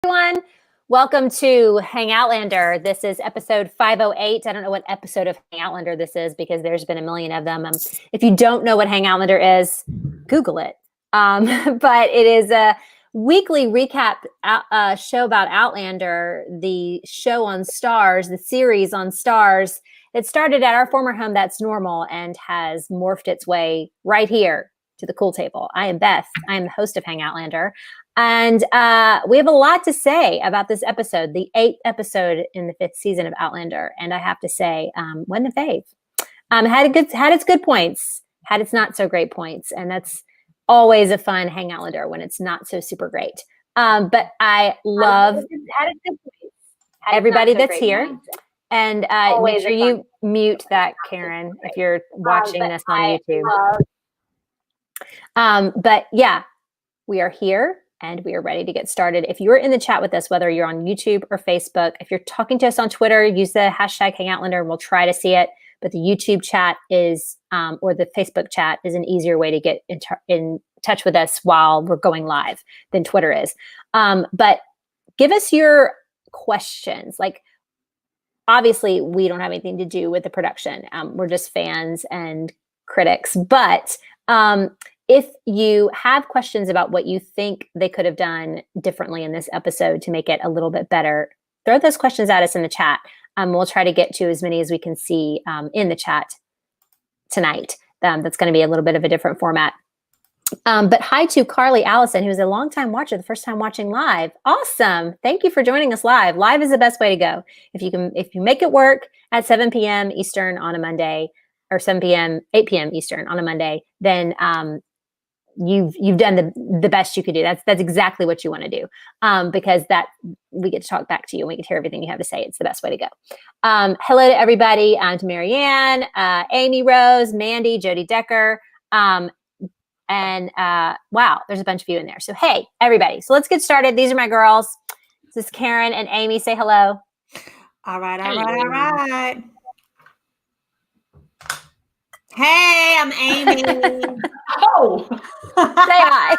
everyone. Welcome to Hangoutlander. This is episode 508. I don't know what episode of Hangoutlander this is because there's been a million of them. If you don't know what Hangoutlander is, Google it. But it is a weekly recap show about Outlander, the show on Stars, the series on Stars. It started at our former home, That's Normal, and has morphed its way right here to the cool table. I am Beth. I am the host of Hangoutlander. And we have a lot to say about this episode, the 8th episode in the 5th season of Outlander. And I have to say, wasn't a fave. Had its good points, had its not so great points. And that's always a fun Hangoutlander when it's not so super great. But I love everybody that's here. Points. And make sure you mute that, Karen, if you're watching this on YouTube. But yeah, we are here. And we are ready to get started. If you're in the chat with us, whether you're on YouTube or Facebook, if you're talking to us on Twitter, use the hashtag Hangoutlander and we'll try to see it. But the YouTube chat is, or the Facebook chat is an easier way to get in touch with us while we're going live than Twitter is. But give us your questions. Like, obviously, we don't have anything to do with the production. We're just fans and critics. But if you have questions about what you think they could have done differently in this episode to make it a little bit better, throw those questions at us in the chat. We'll try to get to as many as we can see in the chat tonight. That's going to be a little bit of a different format. But hi to Carly Allison, who's a longtime watcher, the first time watching live. Awesome. Thank you for joining us live. Live is the best way to go. If you make it work at 7 p.m. Eastern on a Monday, or 7 p.m., 8 p.m. Eastern on a Monday, then you've done the best you could do. That's exactly what you want to do, because that we get to talk back to you and we get to hear everything you have to say. It's the best way to go. Hello to everybody. To Marianne, Amy Rose, Mandy, Jody Decker, and wow, there's a bunch of you in there. So hey, everybody. So let's get started. These are my girls. This is Karen and Amy. Say hello. All right. Hey, I'm Amy. Oh, say hi.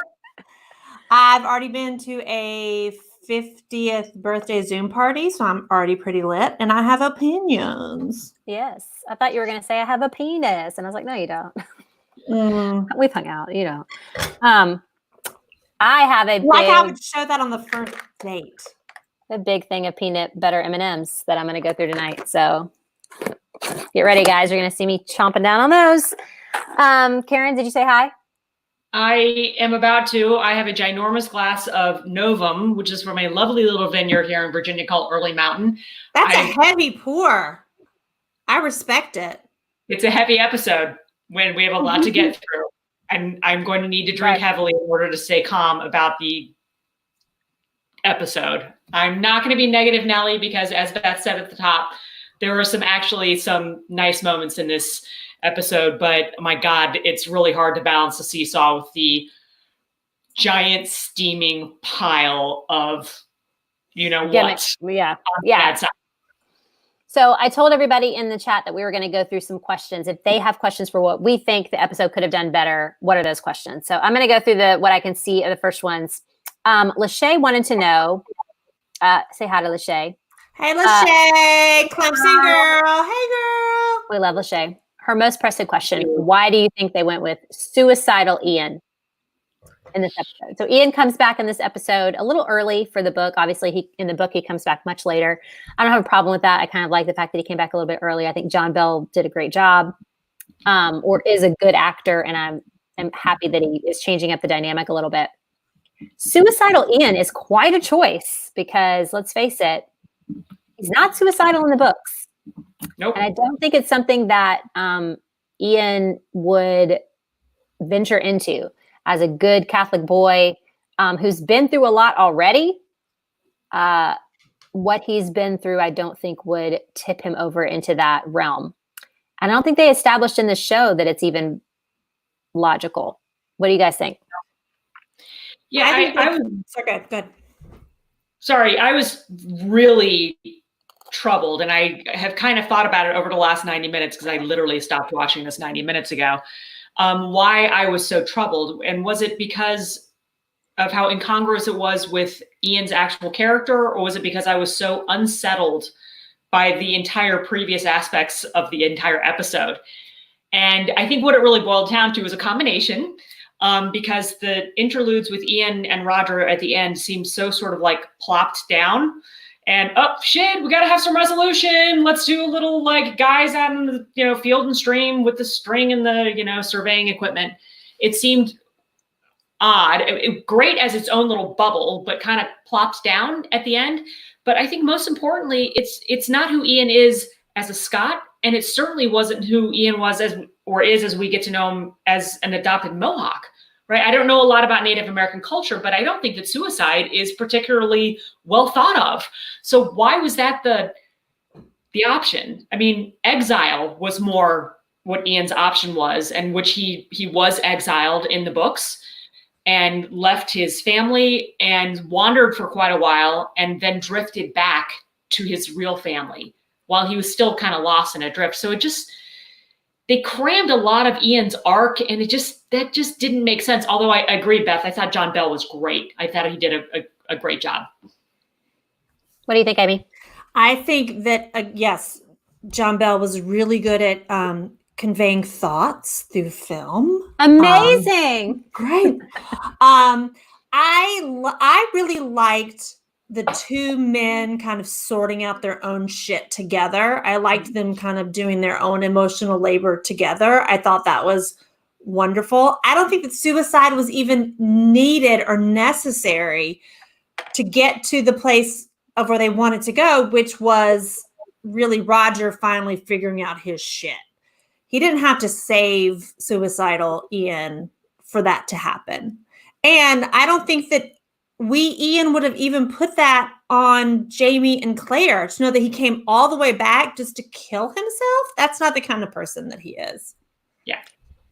I've already been to a 50th birthday Zoom party, so I'm already pretty lit, and I have opinions. Yes, I thought you were going to say I have a penis, and I was like, no, you don't. We've hung out, you know. I have I would show that on the first date. A big thing of peanut butter M&Ms that I'm going to go through tonight, so get ready, guys. You're going to see me chomping down on those. Karen, did you say hi? I am about to. I have a ginormous glass of Novum, which is from a lovely little vineyard here in Virginia called Early Mountain. That's a heavy pour. I respect it. It's a heavy episode when we have a lot to get through. And I'm going to need to drink heavily in order to stay calm about the episode. I'm not going to be negative Nelly because, as Beth said at the top, there were some nice moments in this episode, but my God, it's really hard to balance the seesaw with the giant steaming pile of, what? Yeah. So I told everybody in the chat that we were going to go through some questions. If they have questions for what we think the episode could have done better, what are those questions? So I'm going to go through what I can see are the first ones. Lachey wanted to know, say hi to Lachey. Hey, Lachey, Clemson girl. Hey, girl. We love Lachey. Her most pressing question, why do you think they went with suicidal Ian in this episode? So Ian comes back in this episode a little early for the book. Obviously, in the book, he comes back much later. I don't have a problem with that. I kind of like the fact that he came back a little bit early. I think John Bell did a great job, or is a good actor, and I'm happy that he is changing up the dynamic a little bit. Suicidal Ian is quite a choice because, let's face it, he's not suicidal in the books. Nope. And I don't think it's something that Ian would venture into as a good Catholic boy who's been through a lot already. What he's been through, I don't think would tip him over into that realm. And I don't think they established in the show that it's even logical. What do you guys think? Yeah, I was good. Sorry, I was really troubled, and I have kind of thought about it over the last 90 minutes because I literally stopped watching this 90 minutes ago. Why I was so troubled, and was it because of how incongruous it was with Ian's actual character, or was it because I was so unsettled by the entire previous aspects of the entire episode? And I think what it really boiled down to was a combination, because the interludes with Ian and Roger at the end seemed so sort of like plopped down. And oh shit, we got to have some resolution. Let's do a little like guys out in the field and stream with the string and the surveying equipment. It seemed odd, great as its own little bubble, but kind of plops down at the end. But I think most importantly, it's not who Ian is as a Scot, and it certainly wasn't who Ian was as we get to know him as an adopted Mohawk. Right? I don't know a lot about Native American culture, but I don't think that suicide is particularly well thought of. So why was that the option? I mean, exile was more what Ian's option was, and which he was exiled in the books and left his family and wandered for quite a while and then drifted back to his real family while he was still kind of lost and adrift. So they crammed a lot of Ian's arc, and that just didn't make sense. Although I agree, Beth, I thought John Bell was great. I thought he did a great job. What do you think, Amy? I think that, yes, John Bell was really good at conveying thoughts through film. Amazing. Great. I really liked the two men kind of sorting out their own shit together. I liked them kind of doing their own emotional labor together. I thought that was wonderful. I don't think that suicide was even needed or necessary to get to the place of where they wanted to go, which was really Roger finally figuring out his shit. He didn't have to save suicidal Ian for that to happen. And I don't think that Ian would have even put that on Jamie and Claire to know that he came all the way back just to kill himself. That's not the kind of person that he is. Yeah.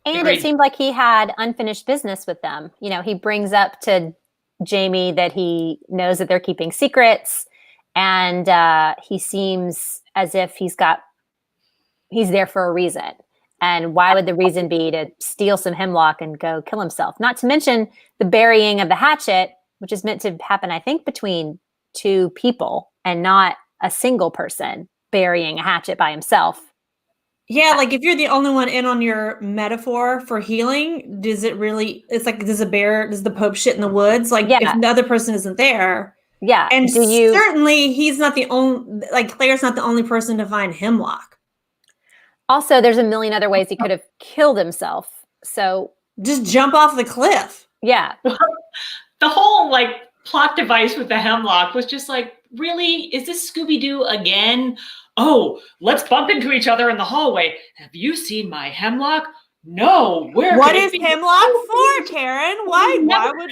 And Agreed. It seemed like he had unfinished business with them. He brings up to Jamie that he knows that they're keeping secrets, and he seems as if he's there for a reason. And why would the reason be to steal some hemlock and go kill himself? Not to mention the burying of the hatchet, which is meant to happen, I think, between two people and not a single person burying a hatchet by himself. Yeah, like if you're the only one in on your metaphor for healing, does the Pope shit in the woods? Like if the other person isn't there. Yeah. And certainly he's not the only, like Claire's not the only person to find hemlock. Also, there's a million other ways he could have killed himself. So just jump off the cliff. Yeah. The whole plot device with the hemlock was just really? Is this Scooby-Doo again? Oh, let's bump into each other in the hallway. Have you seen my hemlock? No. What is hemlock for, Karen? Why would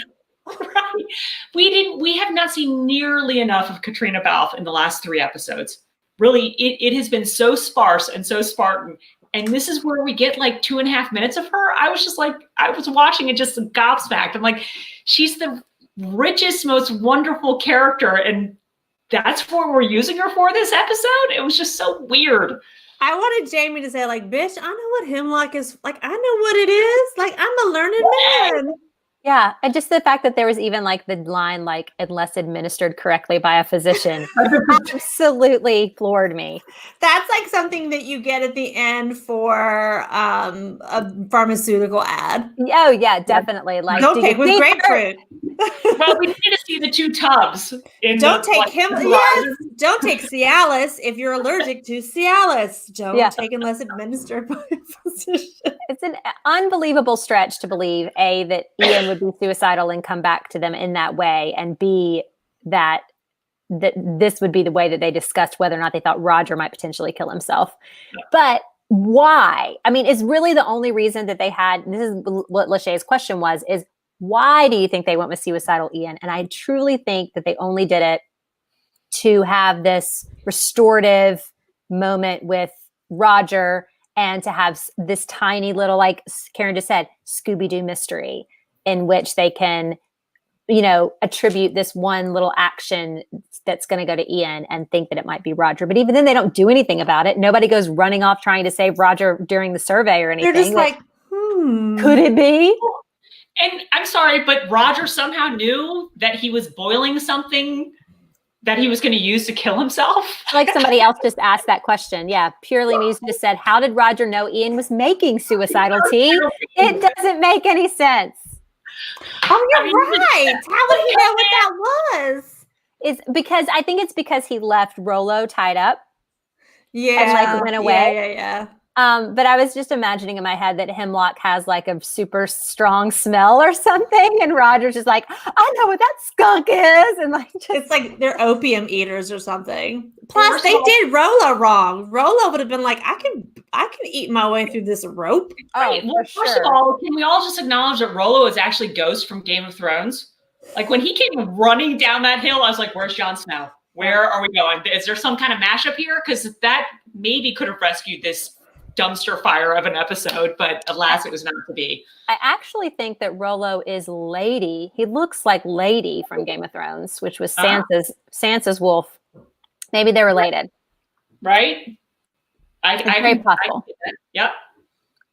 right? We have not seen nearly enough of Katrina Balfe in the last 3 episodes. Really, it has been so sparse and so Spartan. And this is where we get 2.5 minutes of her. I was just I was watching it just gobsmacked. I'm like, she's the richest, most wonderful character. And that's what we're using her for this episode. It was just so weird. I wanted Jamie to say, bitch, I know what hemlock is. I know what it is. I'm a learned man. Yeah. And just the fact that there was even the line, unless administered correctly by a physician, absolutely floored me. That's something that you get at the end for a pharmaceutical ad. Oh, yeah, definitely. Don't take with grapefruit. Well, we need to see the 2 tubs. Don't take Don't take Cialis if you're allergic to Cialis. Don't take unless administered by a physician. It's an unbelievable stretch to believe, A, that Ian would be suicidal and come back to them in that way, and B, that this would be the way that they discussed whether or not they thought Roger might potentially kill himself. Yeah. But why? I mean, is really the only reason that they had, and this is what Lachey's question was, is why do you think they went with suicidal Ian? And I truly think that they only did it to have this restorative moment with Roger and to have this tiny little, like Karen just said, Scooby-Doo mystery in which they can, attribute this one little action that's going to go to Ian and think that it might be Roger. But even then, they don't do anything about it. Nobody goes running off trying to save Roger during the survey or anything. They're just could it be? And I'm sorry, but Roger somehow knew that he was boiling something that he was going to use to kill himself. Like somebody else just asked that question. Yeah, Purely Muse just said, how did Roger know Ian was making suicidal tea? It doesn't make any sense. Oh, you're right. How would he know what that was? It's because I think it's because he left Rolo tied up. Yeah. And like went away. Yeah. But I was just imagining in my head that Hemlock has like a super strong smell or something, and Roger's just like, I know what that skunk is, and like it's like they're opium eaters or something. Plus, they did Rolo wrong. Rolo would have been like, I can eat my way through this rope. Right. Well, first of all, can we all just acknowledge that Rolo is actually Ghost from Game of Thrones? Like when he came running down that hill, I was like, "Where's Jon Snow? Where are we going? Is there some kind of mashup here? Because that maybe could have rescued this dumpster fire of an episode, but alas, it was not to be." I actually think that Rolo is Lady. He looks like Lady from Game of Thrones, which was Sansa's wolf. Maybe they're related, right? It's very possible. Yep.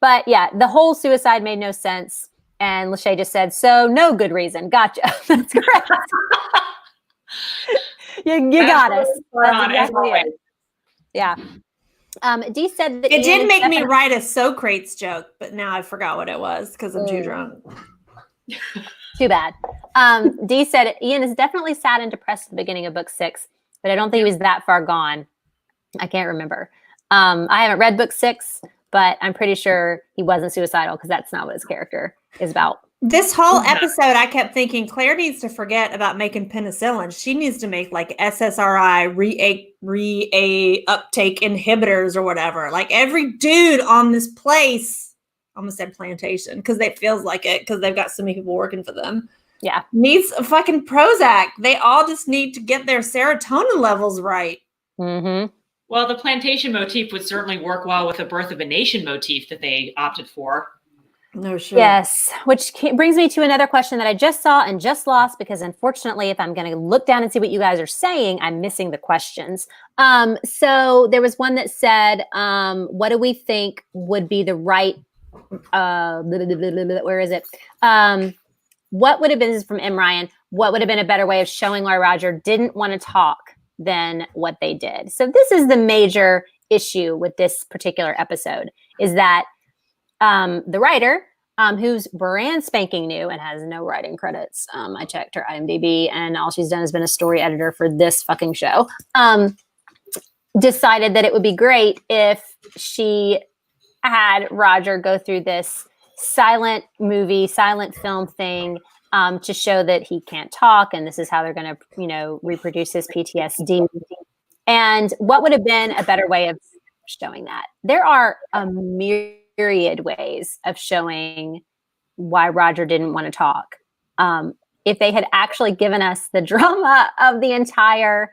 But yeah, the whole suicide made no sense, and Lachey just said, "So no good reason." Gotcha. That's correct. you got us. That's exactly it. Yeah. Dee said that it did make me write a Socrates joke, but now I forgot what it was because I'm too drunk. Too bad. Dee said Ian is definitely sad and depressed at the beginning of book 6, but I don't think he was that far gone. I can't remember. I haven't read book 6, but I'm pretty sure he wasn't suicidal because that's not what his character is about. This whole episode, I kept thinking Claire needs to forget about making penicillin. She needs to make like SSRI uptake inhibitors or whatever. Like every dude on this place, I almost said plantation because it feels like it because they've got so many people working for them. Yeah. Needs a fucking Prozac. They all just need to get their serotonin levels right. Mm-hmm. Well, the plantation motif would certainly work well with the Birth of a Nation motif that they opted for. No shit. Yes, which brings me to another question that I just saw and just lost because unfortunately, if I'm going to look down and see what you guys are saying, I'm missing the questions. So there was one that said, what do we think would be the right, where is it? What would have been, this is from M. Ryan, what would have been a better way of showing why Roger didn't want to talk than what they did? So this is the major issue with this particular episode is that the writer, who's brand spanking new and has no writing credits. I checked her IMDb and all she's done has been a story editor for this fucking show. Decided that it would be great if she had Roger go through this silent film thing to show that he can't talk and this is how they're going to, reproduce his PTSD. And what would have been a better way of showing that? There are a myriad ways of showing why Roger didn't want to talk. If they had actually given us the drama of the entire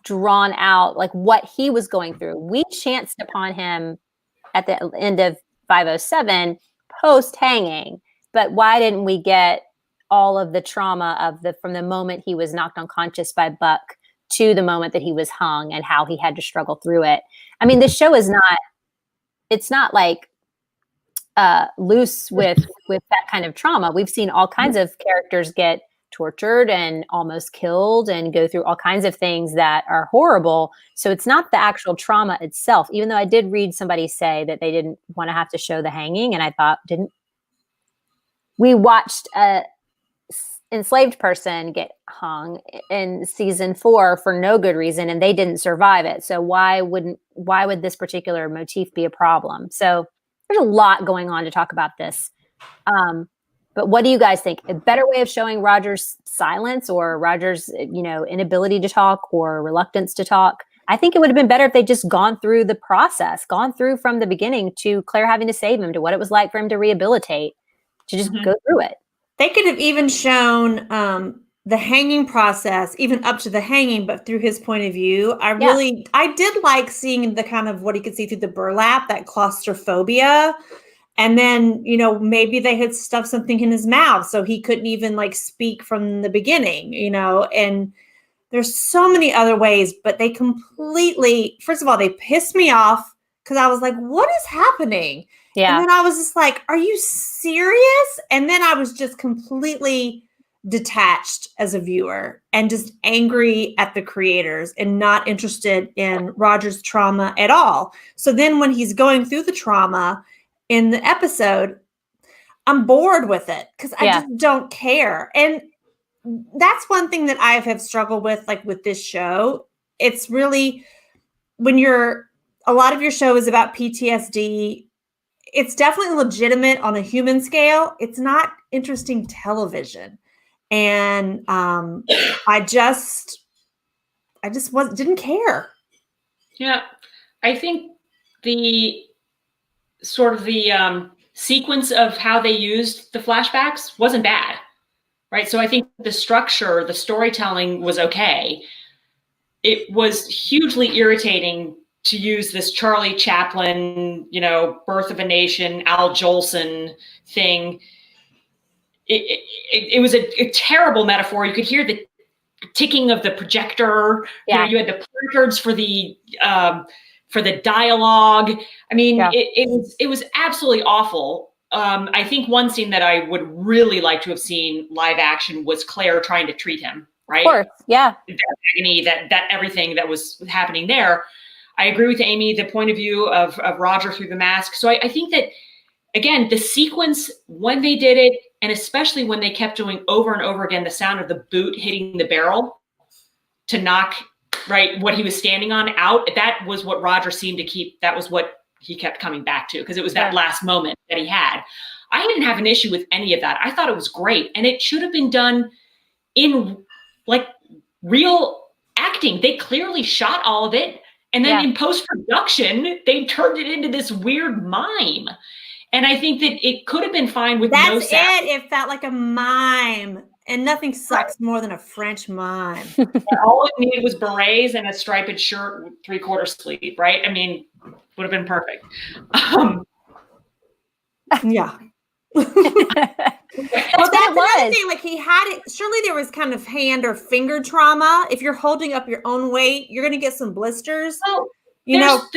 drawn out, like what he was going through, we chanced upon him at the end of 507 post hanging, but why didn't we get all of the trauma from the moment he was knocked unconscious by Buck to the moment that he was hung and how he had to struggle through it? I mean, this show is it's not like loose with that kind of trauma. We've seen all kinds of characters get tortured and almost killed and go through all kinds of things that are horrible. So it's not the actual trauma itself, even though I did read somebody say that they didn't want to have to show the hanging. And I thought, we watched a enslaved person get hung in season 4 for no good reason, and they didn't survive it. So why would this particular motif be a problem? So there's a lot going on to talk about this. But what do you guys think? A better way of showing Roger's silence or Roger's, inability to talk or reluctance to talk? I think it would have been better if they'd just gone through the process, gone through from the beginning to Claire having to save him, to what it was like for him to rehabilitate, to just go through it. They could have even shown the hanging process, even up to the hanging, but through his point of view. I did like seeing the kind of what he could see through the burlap, that claustrophobia. And then, maybe they had stuffed something in his mouth so he couldn't even speak from the beginning, and there's so many other ways, but they completely, first of all, they pissed me off because I was like, what is happening? Yeah. And then I was just like, are you serious? And then I was just completely detached as a viewer and just angry at the creators and not interested in Roger's trauma at all. So then when he's going through the trauma in the episode, I'm bored with it because I just don't care. And that's one thing that I have struggled with, like with this show. It's really when a lot of your show is about PTSD. It's definitely legitimate on a human scale. It's not interesting television. And I just didn't care. Yeah. I think the sort of the sequence of how they used the flashbacks wasn't bad, right? So I think the structure, the storytelling was okay. It was hugely irritating to use this Charlie Chaplin, Birth of a Nation, Al Jolson thing. It was a terrible metaphor. You could hear the ticking of the projector. Yeah. You had the placards for the dialogue. I mean, it was absolutely awful. I think one scene that I would really like to have seen live action was Claire trying to treat him, right? Of course, yeah. That agony, that everything that was happening there. I agree with Amy, the point of view of Roger through the mask. So I think that, again, the sequence, when they did it, and especially when they kept doing over and over again the sound of the boot hitting the barrel to knock what he was standing on out, that was what Roger seemed to keep. That was what he kept coming back to, because it was that last moment that he had. I didn't have an issue with any of that. I thought it was great, and it should have been done in like real acting. They clearly shot all of it, and then in post-production they turned it into this weird mime. And I think that it could have been fine with no sound. That's it. It felt like a mime. And nothing sucks more than a French mime. All it needed was berets and a striped shirt with 3/4 sleeve, right? I mean, would have been perfect. Yeah. Well, that's another thing. Like, he had it. Surely there was kind of hand or finger trauma. If you're holding up your own weight, you're going to get some blisters. Well,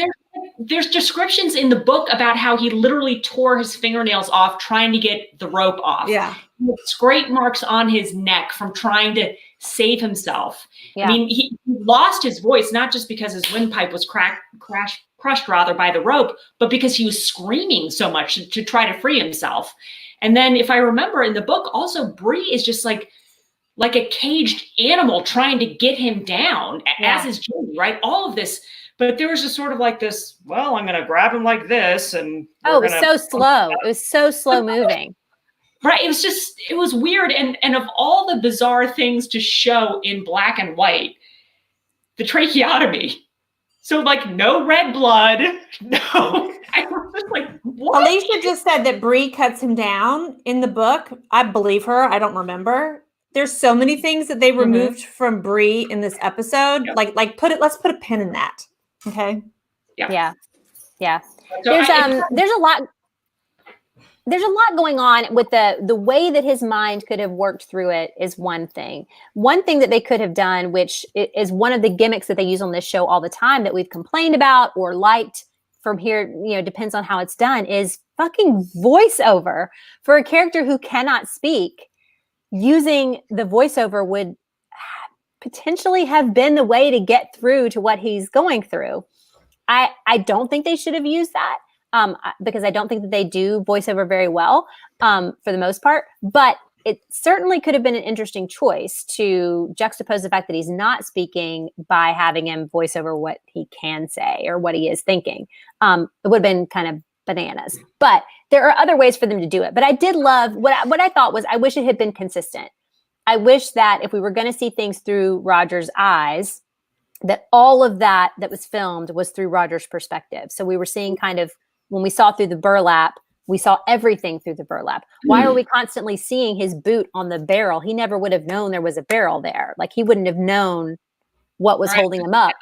there's descriptions in the book about how he literally tore his fingernails off trying to get the rope off. Yeah. He had scrape marks on his neck from trying to save himself. Yeah. I mean, he lost his voice, not just because his windpipe was crushed by the rope, but because he was screaming so much to try to free himself. And then, if I remember in the book, also Bree is just like a caged animal trying to get him down, as is Jamie, right? All of this. But there was just sort of like this, well, I'm going to grab him like this. And it was so slow. It was so slow moving. Right. It was weird. And of all the bizarre things to show in black and white, the tracheotomy. So, like, no red blood. No. I was just like, what? Alicia just said that Bree cuts him down in the book. I believe her. I don't remember. There's so many things that they removed from Bree in this episode. Yeah. Let's put a pin in that. Okay. Yeah. So there's a lot going on with the way that his mind could have worked through it is one thing. One thing that they could have done, which is one of the gimmicks that they use on this show all the time that we've complained about or liked from here, depends on how it's done, is fucking voiceover for a character who cannot speak. Using the voiceover would potentially have been the way to get through to what he's going through. I don't think they should have used that because I don't think that they do voiceover very well for the most part. But it certainly could have been an interesting choice to juxtapose the fact that he's not speaking by having him voice over what he can say or what he is thinking. It would have been kind of bananas. But there are other ways for them to do it. But I did love what I thought was I wish it had been consistent. I wish that if we were going to see things through Roger's eyes, that all of that was filmed was through Roger's perspective. So we were seeing kind of, when we saw through the burlap, we saw everything through the burlap. Why are we constantly seeing his boot on the barrel? He never would have known there was a barrel there. Like, he wouldn't have known what was holding him up.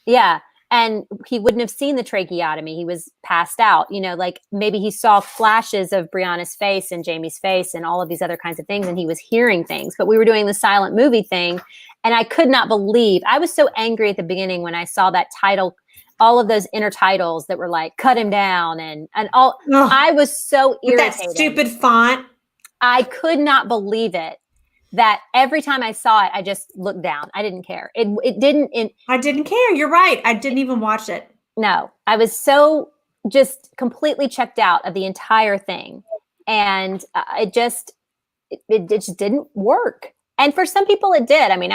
Yeah. And he wouldn't have seen the tracheotomy. He was passed out, like maybe he saw flashes of Brianna's face and Jamie's face and all of these other kinds of things. And he was hearing things, but we were doing the silent movie thing. And I could not believe, I was so angry at the beginning when I saw that title, all of those intertitles that were like, cut him down and all. Ugh. I was so With irritated. that stupid font. I could not believe it that every time I saw it, I just looked down. I didn't care. It didn't. I didn't care. You're right. I didn't even watch it. No, I was so just completely checked out of the entire thing. And it just didn't work. And for some people it did. I mean,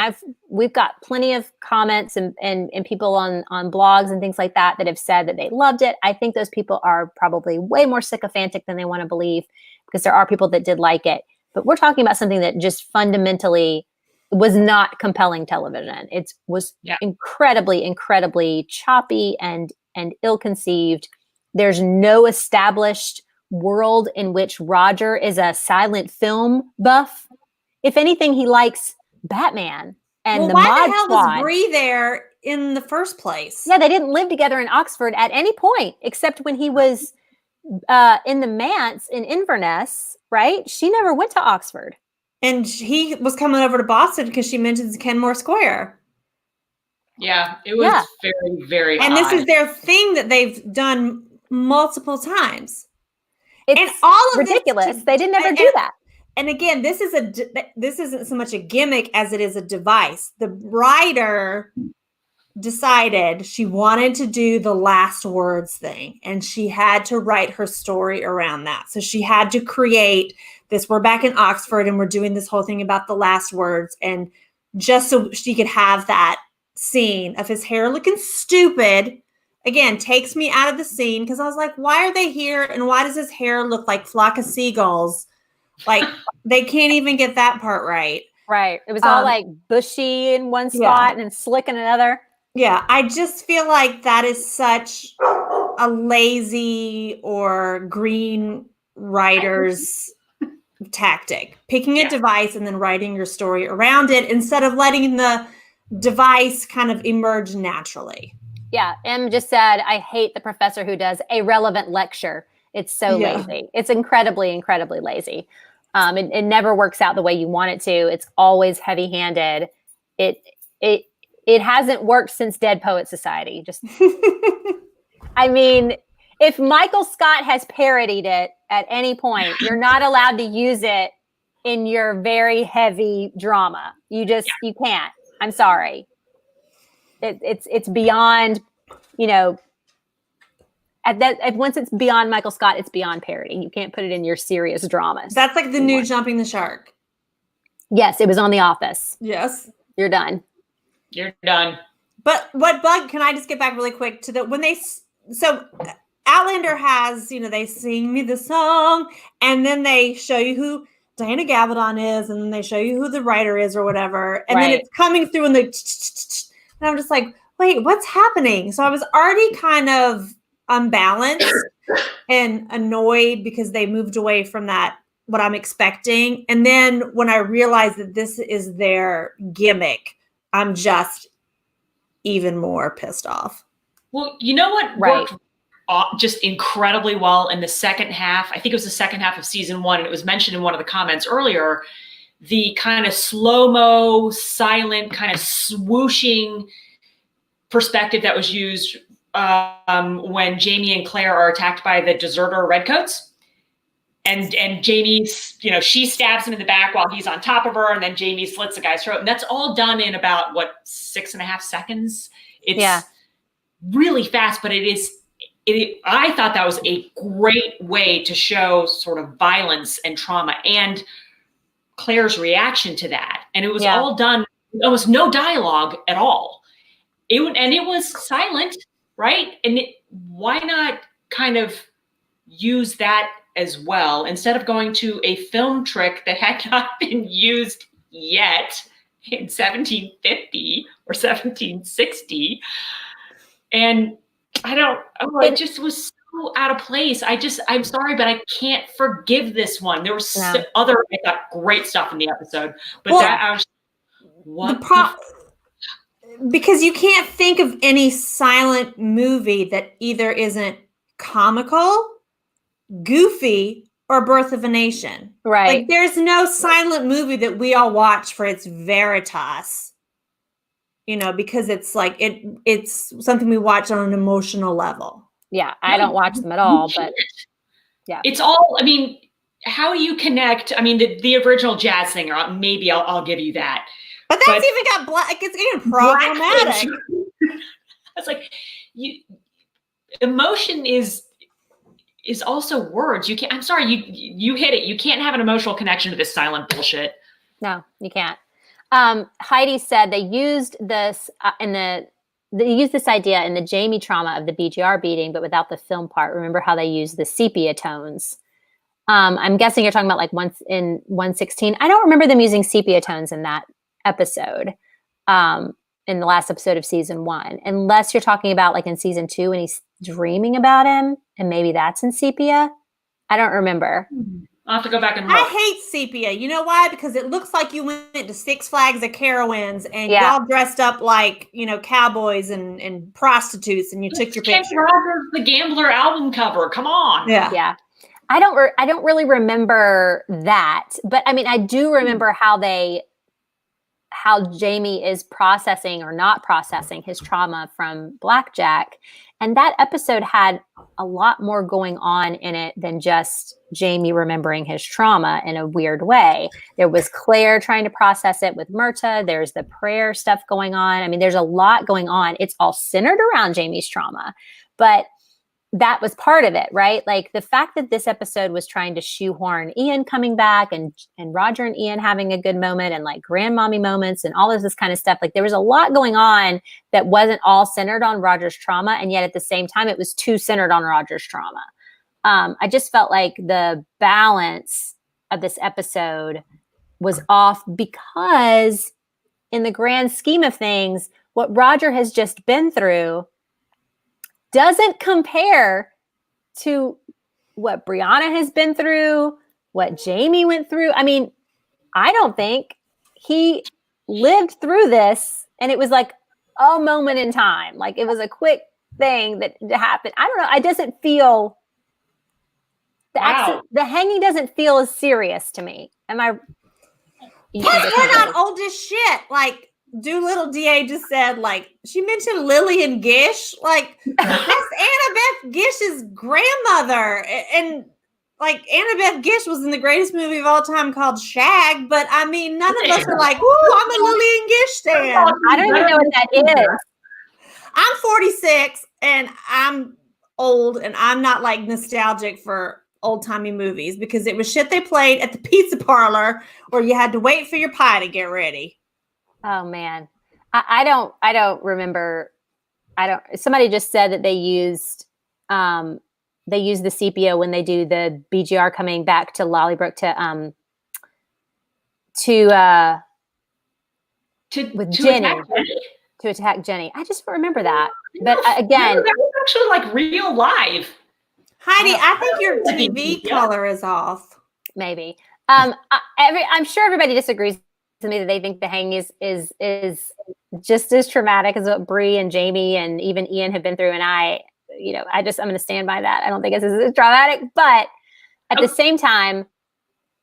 we've got plenty of comments and people on blogs and things like that have said that they loved it. I think those people are probably way more sycophantic than they want to believe, because there are people that did like it. But we're talking about something that just fundamentally was not compelling television. It was incredibly, incredibly choppy and ill-conceived. There's no established world in which Roger is a silent film buff. If anything, he likes Batman and the Mod why the hell Squad. was Bree there in the first place? Yeah, they didn't live together in Oxford at any point, except when he was in the manse in Inverness, right? She never went to Oxford. And he was coming over to Boston because she mentions Kenmore Square. Yeah, it was very, very and odd. This is their thing that they've done multiple times. It's and all of ridiculous. They didn't ever do that. And again, this isn't so much a gimmick as it is a device. The writer decided she wanted to do the last words thing, and she had to write her story around that. So she had to create this. We're back in Oxford and we're doing this whole thing about the last words, and just so she could have that scene of his hair looking stupid. Again, takes me out of the scene because I was like, why are they here? And why does his hair look like flock of seagulls? Like, they can't even get that part right. Right. It was all like bushy in one spot and then slick in another. Yeah. I just feel like that is such a lazy or green writer's tactic. Picking a device and then writing your story around it instead of letting the device kind of emerge naturally. Yeah. M just said, I hate the professor who does a relevant lecture. It's so lazy. It's incredibly, incredibly lazy. It never works out the way you want it to. It's always heavy-handed. It hasn't worked since Dead Poet Society. Just, I mean, if Michael Scott has parodied it at any point, you're not allowed to use it in your very heavy drama. You can't. I'm sorry. It's beyond, once it's beyond Michael Scott, it's beyond parody. You can't put it in your serious dramas. That's like the new Jumping the Shark. Yes, it was on The Office. Yes. You're done. You're done. But can I just get back really quick to so Outlander has, they sing me the song, and then they show you who Diana Gabaldon is, and then they show you who the writer is or whatever. And then it's coming through and and I'm just like, wait, what's happening? So I was already kind of unbalanced and annoyed because they moved away from that, what I'm expecting. And then when I realized that this is their gimmick, I'm just even more pissed off. Well, you know what worked just incredibly well in the second half? I think it was the second half of season 1, and it was mentioned in one of the comments earlier, the kind of slow-mo, silent, kind of swooshing perspective that was used when Jamie and Claire are attacked by the deserter redcoats. And Jamie, she stabs him in the back while he's on top of her, and then Jamie slits the guy's throat. And that's all done in about, 6.5 seconds? It's really fast, but I thought that was a great way to show sort of violence and trauma and Claire's reaction to that. And it was all done, almost no dialogue at all. It was silent, right? And why not kind of use that as well, instead of going to a film trick that had not been used yet in 1750 or 1760. And it just was so out of place. I'm sorry, but I can't forgive this one. There was other, I thought, great stuff in the episode, but I was, because you can't think of any silent movie that either isn't comical, goofy, or Birth of a Nation. Right. Like, there's no silent movie that we all watch for its veritas. because it's like it's something we watch on an emotional level. Yeah, I don't watch them at all, but yeah. It's all, I mean, how you connect, I mean, the original jazz singer, maybe I'll give you that. But that's even got black, it's even problematic. It's like, emotion is also words. You can't, I'm sorry, you hit it. You can't have an emotional connection to this silent bullshit. No, you can't. Heidi said they used this they used this idea in the Jamie trauma of the BGR beating, but without the film part. Remember how they used the sepia tones? I'm guessing you're talking about like once in 116. I don't remember them using sepia tones in that episode, in the last episode of season 1, unless you're talking about like in season 2 when he's dreaming about him, and maybe that's in sepia. I don't remember. I'll have to go back and look. I hate sepia. You know why? Because it looks like you went to Six Flags of Carowinds and y'all dressed up like, cowboys and prostitutes, and you took your picture. Rogers the Gambler album cover. Come on. Yeah. I don't really remember that, but I mean, I do remember how Jamie is processing or not processing his trauma from Blackjack. And that episode had a lot more going on in it than just Jamie remembering his trauma in a weird way. There was Claire trying to process it with Myrta. There's the prayer stuff going on. I mean, there's a lot going on. It's all centered around Jamie's trauma, but that was part of it, right? Like the fact that this episode was trying to shoehorn Ian coming back and Roger and Ian having a good moment and like grandmommy moments and all of this kind of stuff. Like there was a lot going on that wasn't all centered on Roger's trauma. And yet at the same time, it was too centered on Roger's trauma. I just felt like the balance of this episode was off because in the grand scheme of things, what Roger has just been through doesn't compare to what Brianna has been through, what Jamie went through. I mean, I don't think he lived through this and it was like a moment in time. Like it was a quick thing that happened. I don't know. I doesn't feel the hanging doesn't feel as serious to me. Am I? We're not old as shit. Like, Doolittle DA just said, like, she mentioned Lillian Gish. Like, that's Annabeth Gish's grandmother. And, like, Annabeth Gish was in the greatest movie of all time called Shag. But, I mean, none of us are like, ooh, I'm a Lillian Gish stan. I don't even know what that is. I'm 46, and I'm old, and I'm not, like, nostalgic for old-timey movies because it was shit they played at the pizza parlor where you had to wait for your pie to get ready. Oh man, I don't remember. Somebody just said that they used the sepia when they do the BGR coming back to Lollybrook with Jenny to attack Jenny. I just don't remember that. But again, that was actually like real live. Heidi, I think your TV color is off. Maybe. I'm sure everybody disagrees with me that they think the hang is just as traumatic as what Bree and Jamie and even Ian have been through. And I'm going to stand by that. I don't think it's as traumatic, but at the same time,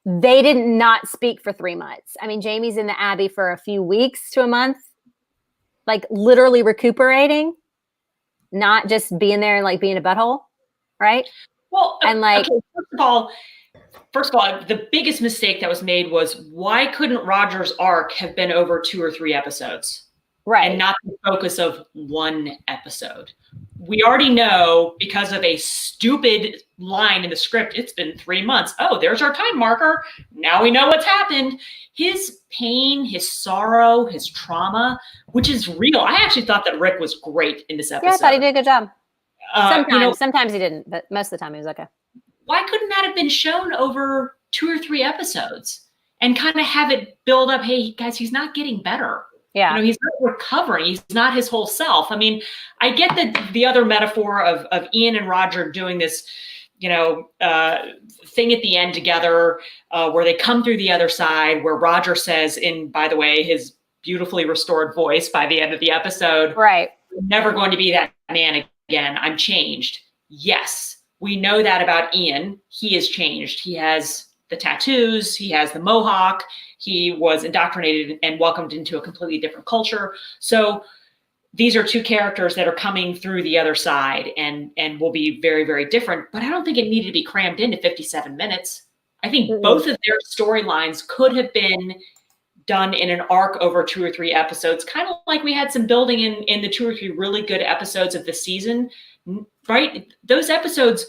they did not speak for 3 months. I mean, Jamie's in the Abbey for a few weeks to a month, like literally recuperating, not just being there and like being a butthole. Right. Well, and like, okay, first of all, the biggest mistake that was made was why couldn't Roger's arc have been over 2 or 3 episodes? Right. And not the focus of 1 episode. We already know because of a stupid line in the script, it's been 3 months. Oh, there's our time marker. Now we know what's happened. His pain, his sorrow, his trauma, which is real. I actually thought that Rick was great in this episode. Yeah, I thought he did a good job. Sometimes he didn't, but most of the time he was okay. Why couldn't that have been shown over 2 or 3 episodes and kind of have it build up? Hey, guys, he's not getting better. Yeah. He's not recovering. He's not his whole self. I mean, I get the other metaphor of Ian and Roger doing this, thing at the end together where they come through the other side, where Roger says by the way, his beautifully restored voice by the end of the episode, right? I'm never going to be that man again. I'm changed. Yes. We know that about Ian. He is changed. He has the tattoos, he has the mohawk, he was indoctrinated and welcomed into a completely different culture. So these are two characters that are coming through the other side and will be very, very different. But I don't think it needed to be crammed into 57 minutes. I think both of their storylines could have been done in an arc over 2 or 3 episodes, kind of like we had some building in the 2 or 3 really good episodes of the season, right? Those episodes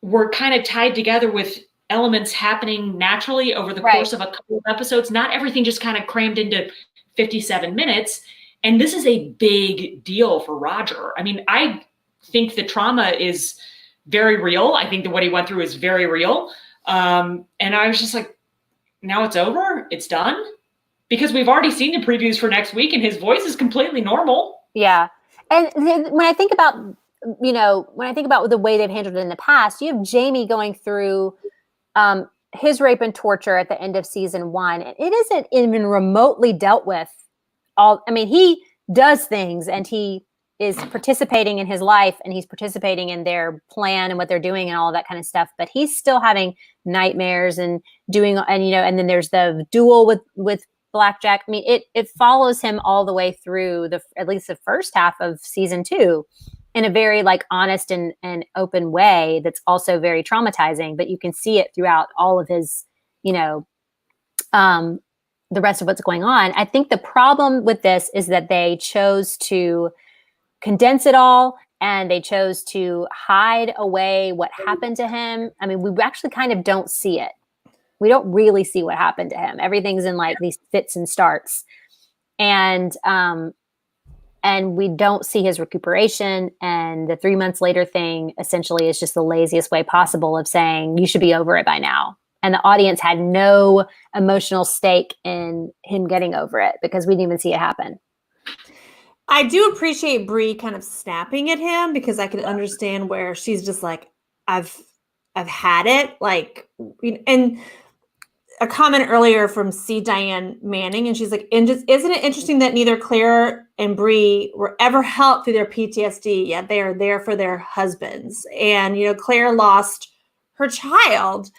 were kind of tied together with elements happening naturally over the course of a couple of episodes. Not everything just kind of crammed into 57 minutes. And this is a big deal for Roger. I mean, I think the trauma is very real. I think that what he went through is very real. And I was just like, now it's over? It's done? Because we've already seen the previews for next week and his voice is completely normal. Yeah. And when I think about, the way they've handled it in the past, you have Jamie going through his rape and torture at the end of season 1. And it isn't even remotely dealt with. He does things and he is participating in his life and he's participating in their plan and what they're doing and all of that kind of stuff. But he's still having nightmares and and then there's the duel with Blackjack. I mean, it follows him all the way through at least the first half of season 2 in a very honest and open way. That's also very traumatizing, but you can see it throughout all of his, the rest of what's going on. I think the problem with this is that they chose to condense it all and they chose to hide away what happened to him. I mean, we actually kind of don't see it. We don't really see what happened to him. Everything's in these fits and starts. And we don't see his recuperation. And the 3 months later thing essentially is just the laziest way possible of saying you should be over it by now. And the audience had no emotional stake in him getting over it because we didn't even see it happen. I do appreciate Brie kind of snapping at him because I can understand where she's just like, I've had it. And a comment earlier from C. Diane Manning, and she's like, isn't it interesting that neither Claire and Brie were ever helped through their PTSD, yet they are there for their husbands. And, Claire lost her child.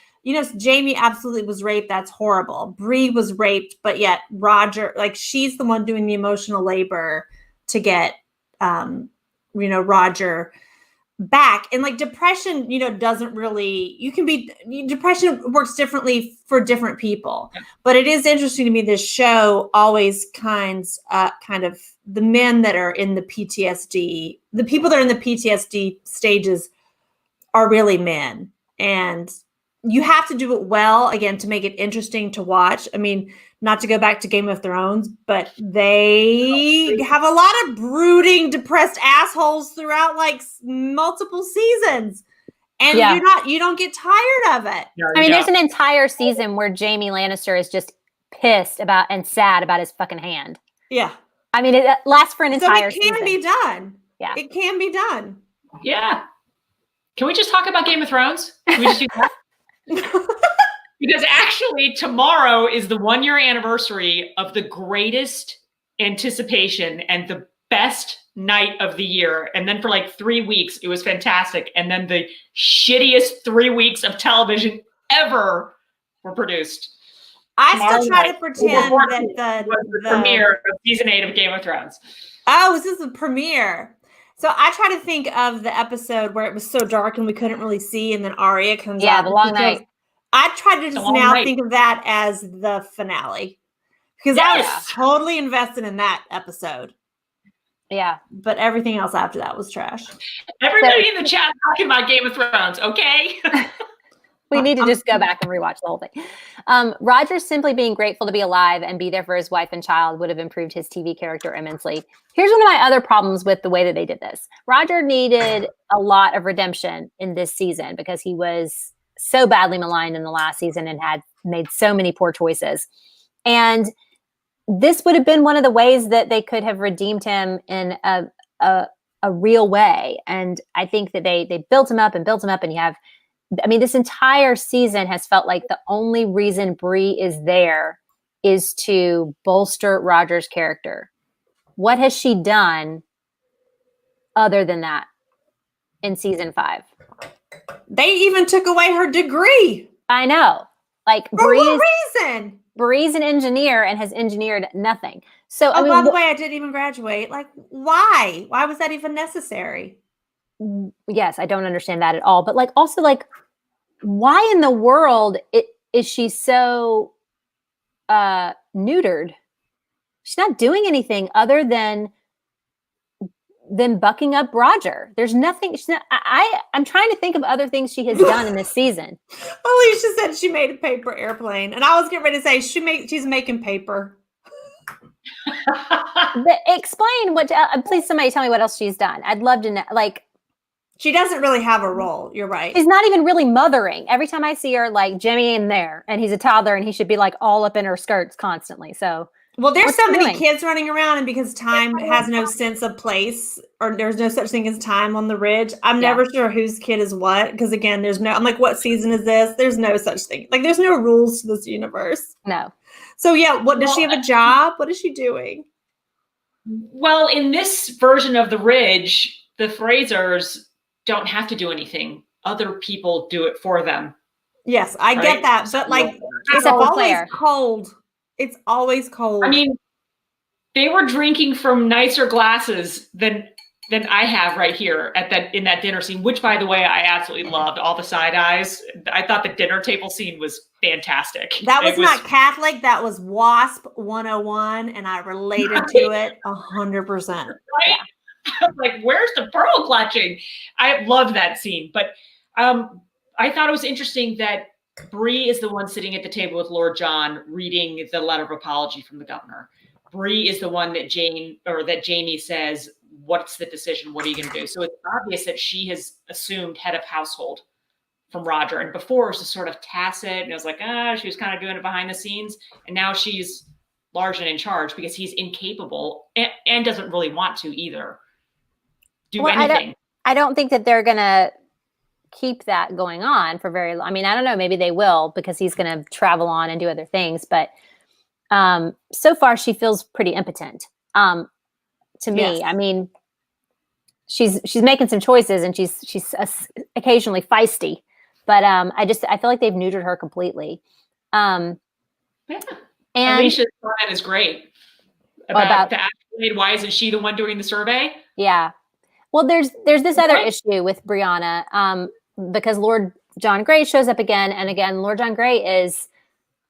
Jamie absolutely was raped. That's horrible. Brie was raped, but yet Roger, she's the one doing the emotional labor to get, Roger back. And depression, doesn't really, depression works differently for different people. Yeah. But it is interesting to me, this show always kind of the men that are in the PTSD, the people that are in the PTSD stages are really men. And you have to do it well, again, to make it interesting to watch. I mean, not to go back to Game of Thrones, but they have a lot of brooding, depressed assholes throughout multiple seasons. And you don't get tired of it. No, there's an entire season where Jamie Lannister is just pissed about and sad about his fucking hand. Yeah. I mean, it lasts for an entire season. It can be done. Yeah. It can be done. Yeah. Can we just talk about Game of Thrones? Can we just do that? Because actually tomorrow is the 1-year anniversary of the greatest anticipation and the best night of the year. And then for 3 weeks, it was fantastic. And then the shittiest 3 weeks of television ever were produced. I still try to pretend that the premiere of season 8 of Game of Thrones. Oh, was this the premiere? So I try to think of the episode where it was so dark and we couldn't really see, and then Arya comes out. Yeah, the long night. I try to just now think of that as the finale because I was totally invested in that episode. Yeah. But everything else after that was trash. Everybody in the chat talking about Game of Thrones, okay? We need to just go back and rewatch the whole thing. Roger simply being grateful to be alive and be there for his wife and child would have improved his TV character immensely. Here's one of my other problems with the way that they did this. Roger needed a lot of redemption in this season because he was so badly maligned in the last season and had made so many poor choices. And this would have been one of the ways that they could have redeemed him in a real way. And I think that they built him up, and you have, this entire season has felt like the only reason Brie is there is to bolster Roger's character. What has she done other than that in season 5? They even took away her degree. I know. Like For what reason? Bree's an engineer and has engineered nothing. So Oh, by the way, I didn't even graduate. Like, why? Why was that even necessary? yes, I don't understand that at all. But like, also, like, why in the world is she so neutered? She's not doing anything other than bucking up Roger. There's nothing. She's not, I'm trying to think of other things she has done in this season. Alicia said she made a paper airplane, and I was getting ready to say she's making paper. But explain what. Please, somebody tell me what else she's done. I'd love to know. Like, she doesn't really have a role. You're right. She's not even really mothering. Every time I see her, like Jimmy in there, and he's a toddler, and he should be like all up in her skirts constantly. So, well, there's what's so she many doing? kids running around, and because time has no sense of place, or there's no such thing as time on the ridge, I'm never sure whose kid is what. Because again, I'm like, what season is this? There's no such thing. Like, there's no rules to this universe. No. So yeah, does she have a job? What is she doing? Well, in this version of the ridge, the Frasers don't have to do anything. Other people do it for them. Yes, I get that. But like, it's always cold. It's always cold. I mean, they were drinking from nicer glasses than I have right here in that dinner scene, which, by the way, I absolutely loved. All the side eyes. I thought the dinner table scene was fantastic. That was not Catholic. That was WASP 101, and I related to it 100%. Right? Yeah. Like, where's the pearl clutching? I loved that scene. But I thought it was interesting that Bree is the one sitting at the table with Lord John reading the letter of apology from the governor. Bree is the one that Jamie says, what's the decision? What are you going to do? So it's obvious that she has assumed head of household from Roger. And before it was just sort of tacit. And it was like, she was kind of doing it behind the scenes. And now she's large and in charge because he's incapable and doesn't really want to either do anything. I don't think that they're going to keep that going on for very long. I mean, I don't know. Maybe they will because he's going to travel on and do other things. But so far, she feels pretty impotent. To me, yes. I mean, she's making some choices and she's occasionally feisty, but I feel like they've neutered her completely. Yeah. And Alicia's comment is great about the accolade. Why isn't she the one doing the survey? Yeah. Well, there's this other issue with Brianna because Lord John Grey shows up again and again. Lord John Grey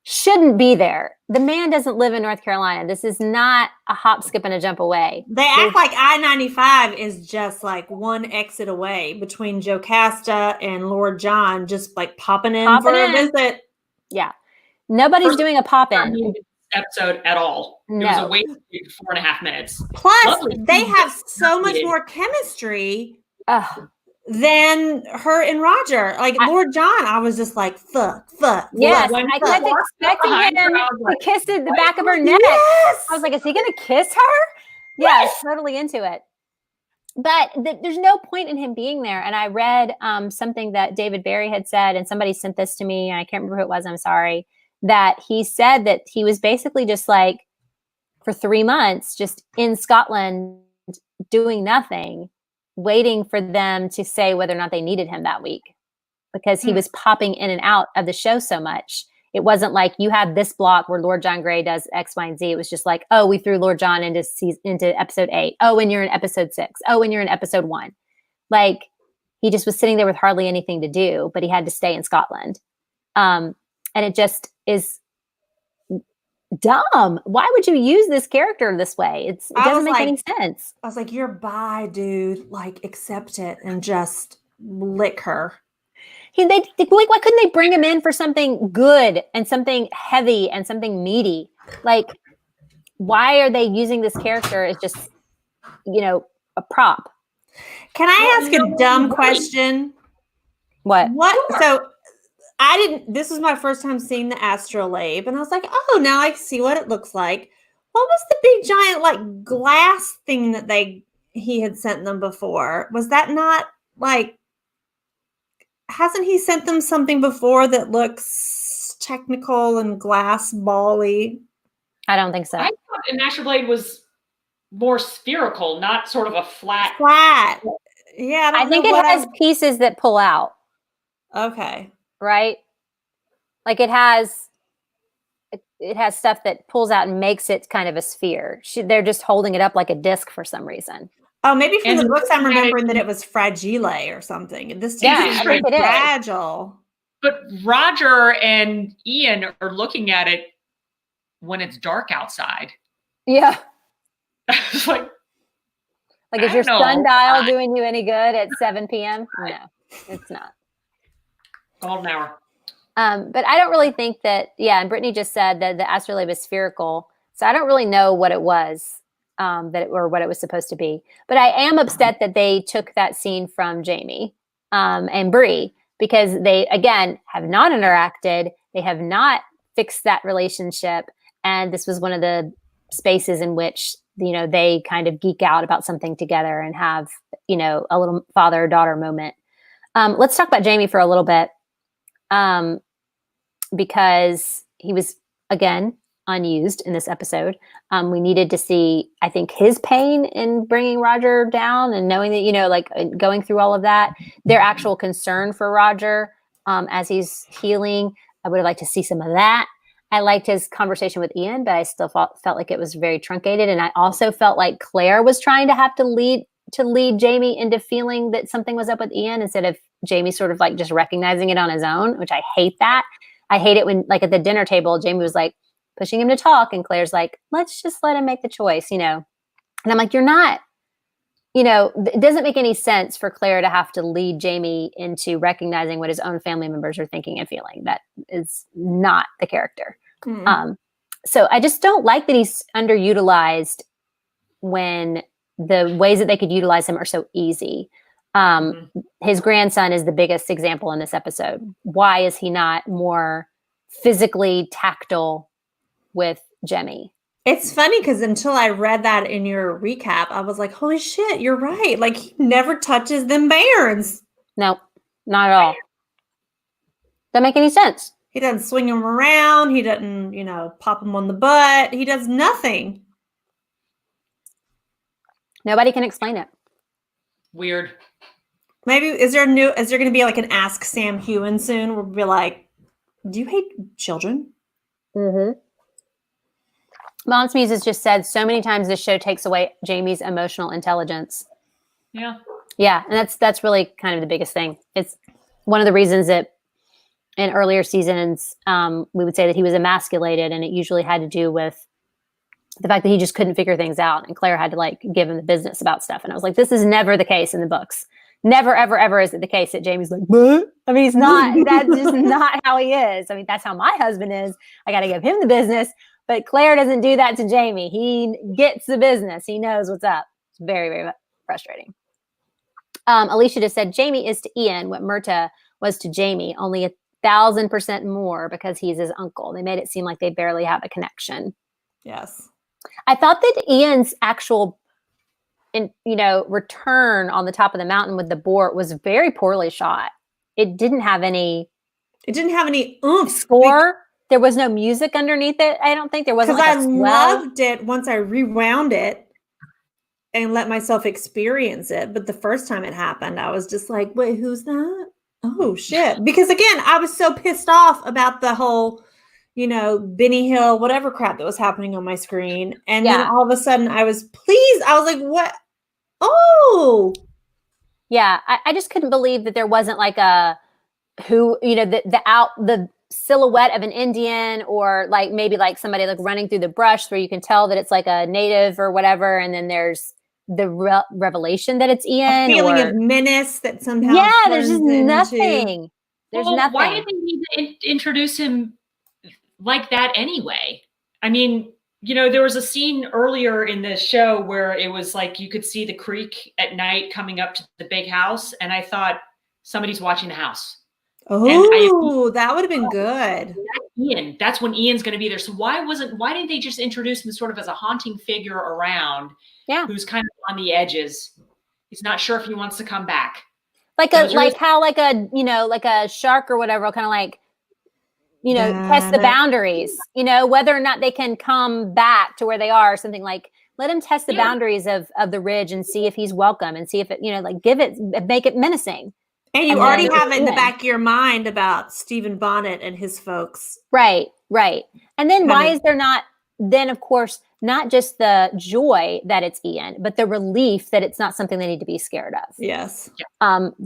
shouldn't be there. The man doesn't live in North Carolina. This is not a hop, skip, and a jump away. They act like I-95 is just like one exit away between Jocasta and Lord John, just like popping in a visit. Yeah. Nobody's doing a pop-in episode at all. No. It was a waste of 4.5 minutes. Plus, they have so much more chemistry than her and Roger. Like Lord John, I was just like, fuck. Yes, I kept expecting him to kiss the back of her neck. Yes! I was like, is he going to kiss her? Yeah, I was totally into it. But there's no point in him being there. And I read something that David Barry had said, and somebody sent this to me, and I can't remember who it was, I'm sorry, that he said that he was basically just like, for 3 months, just in Scotland, doing nothing, waiting for them to say whether or not they needed him that week because he was popping in and out of the show so much. It wasn't like you have this block where Lord John Grey does X, Y, and Z. It was just like, oh, we threw Lord John into episode 8. Oh, and you're in episode 6. Oh, and you're in episode 1. Like he just was sitting there with hardly anything to do, but he had to stay in Scotland. And it just is dumb. Why would you use this character this way? It doesn't make any sense. I was like, you're bi, dude. Like, accept it and just lick her. Why couldn't they bring him in for something good and something heavy and something meaty? Like, why are they using this character as just, a prop? Can I ask a dumb question? What? So this was my first time seeing the astrolabe, and I was like, oh, now I see what it looks like. What was the big giant like glass thing that he had sent them before? Was that not like, hasn't he sent them something before that looks technical and glass ball-y? I don't think so. I thought an astrolabe was more spherical, not sort of a flat. Yeah. I think it has pieces that pull out. Okay. Right? Like it has stuff that pulls out and makes it kind of a sphere. They're just holding it up like a disc for some reason. Oh, maybe from And the books I'm looking at remembering that it was fragile or something. And this Yeah, seems I very think it is. fragile. But Roger and Ian are looking at it when it's dark outside. Yeah. It's like is your sundial doing you any good at 7 p.m.? No, it's not. Golden hour. But I don't really think that, and Brittany just said that the astrolabe is spherical. So I don't really know what it was, or what it was supposed to be. But I am upset that they took that scene from Jamie and Bree, because they, again, have not interacted. They have not fixed that relationship. And this was one of the spaces in which, they kind of geek out about something together and have, a little father-daughter moment. Let's talk about Jamie for a little bit. Because he was, again, unused in this episode. We needed to see, I think, his pain in bringing Roger down and knowing that, going through all of that, their actual concern for Roger as he's healing. I would have liked to see some of that. I liked his conversation with Ian, but I still felt like it was very truncated. And I also felt like Claire was trying to lead Jamie into feeling that something was up with Ian instead of Jamie sort of like just recognizing it on his own, which I hate that. I hate it when, like, at the dinner table, Jamie was like pushing him to talk and Claire's like, let's just let him make the choice, And I'm like, you're not, it doesn't make any sense for Claire to have to lead Jamie into recognizing what his own family members are thinking and feeling. That is not the character. Mm-hmm. So I just don't like that he's underutilized when the ways that they could utilize him are so easy. His grandson is the biggest example in this episode. Why is he not more physically tactile with Jemmy? It's funny because until I read that in your recap, I was like, holy shit, you're right. Like, he never touches them bairns. No, not at all. Doesn't make any sense. He doesn't swing them around. He doesn't, pop them on the butt. He does nothing. Nobody can explain it. Weird. Maybe is there going to be like an Ask Sam Hewen soon? Where we'll be like, do you hate children? Mm-hmm. Mom's Muse just said so many times this show takes away Jamie's emotional intelligence. Yeah. Yeah, and that's really kind of the biggest thing. It's one of the reasons that in earlier seasons we would say that he was emasculated, and it usually had to do with the fact that he just couldn't figure things out, and Claire had to like give him the business about stuff. And I was like, this is never the case in the books. Never, ever, ever is it the case that Jamie's like, what? I mean, he's not. That's just not how he is. I mean, that's how my husband is. I got to give him the business. But Claire doesn't do that to Jamie. He gets the business. He knows what's up. It's very, very frustrating. Alicia just said, Jamie is to Ian what Myrta was to Jamie, only 1,000% more because he's his uncle. They made it seem like they barely have a connection. Yes. I thought that Ian's actual return on the top of the mountain with the boar was very poorly shot. It didn't have any oomph. Score. There was no music underneath it. I don't think there wasn't. Because I loved it once I rewound it and let myself experience it. But the first time it happened, I was just like, wait, who's that? Oh, shit. Because again, I was so pissed off about the whole, Benny Hill, whatever crap that was happening on my screen. And then all of a sudden I was like, what? Oh. Yeah. I just couldn't believe that there wasn't like the silhouette of an Indian, or like maybe like somebody like running through the brush where you can tell that it's like a native or whatever. And then there's the revelation that it's Ian. A feeling of menace that somehow. Yeah, there's just nothing. There's nothing. Why did they need to introduce him like that anyway? I mean, there was a scene earlier in the show where it was like you could see the creek at night coming up to the big house. And I thought somebody's watching the house. Oh, that would have been good. Ian, that's when Ian's going to be there. So why didn't they just introduce him sort of as a haunting figure around? Yeah, who's kind of on the edges. He's not sure if he wants to come back. Like a shark or whatever, kind of like, test the boundaries. Whether or not they can come back to where they are, or something like. Let him test the boundaries of the ridge and see if he's welcome, and see if it, make it menacing. And you And already then have it in the Ian. back of your mind about Stephen Bonnet and his folks. Right. And then why Kinda- is there not, then of course, not just the joy that it's Ian, but the relief that it's not something they need to be scared of. Yes.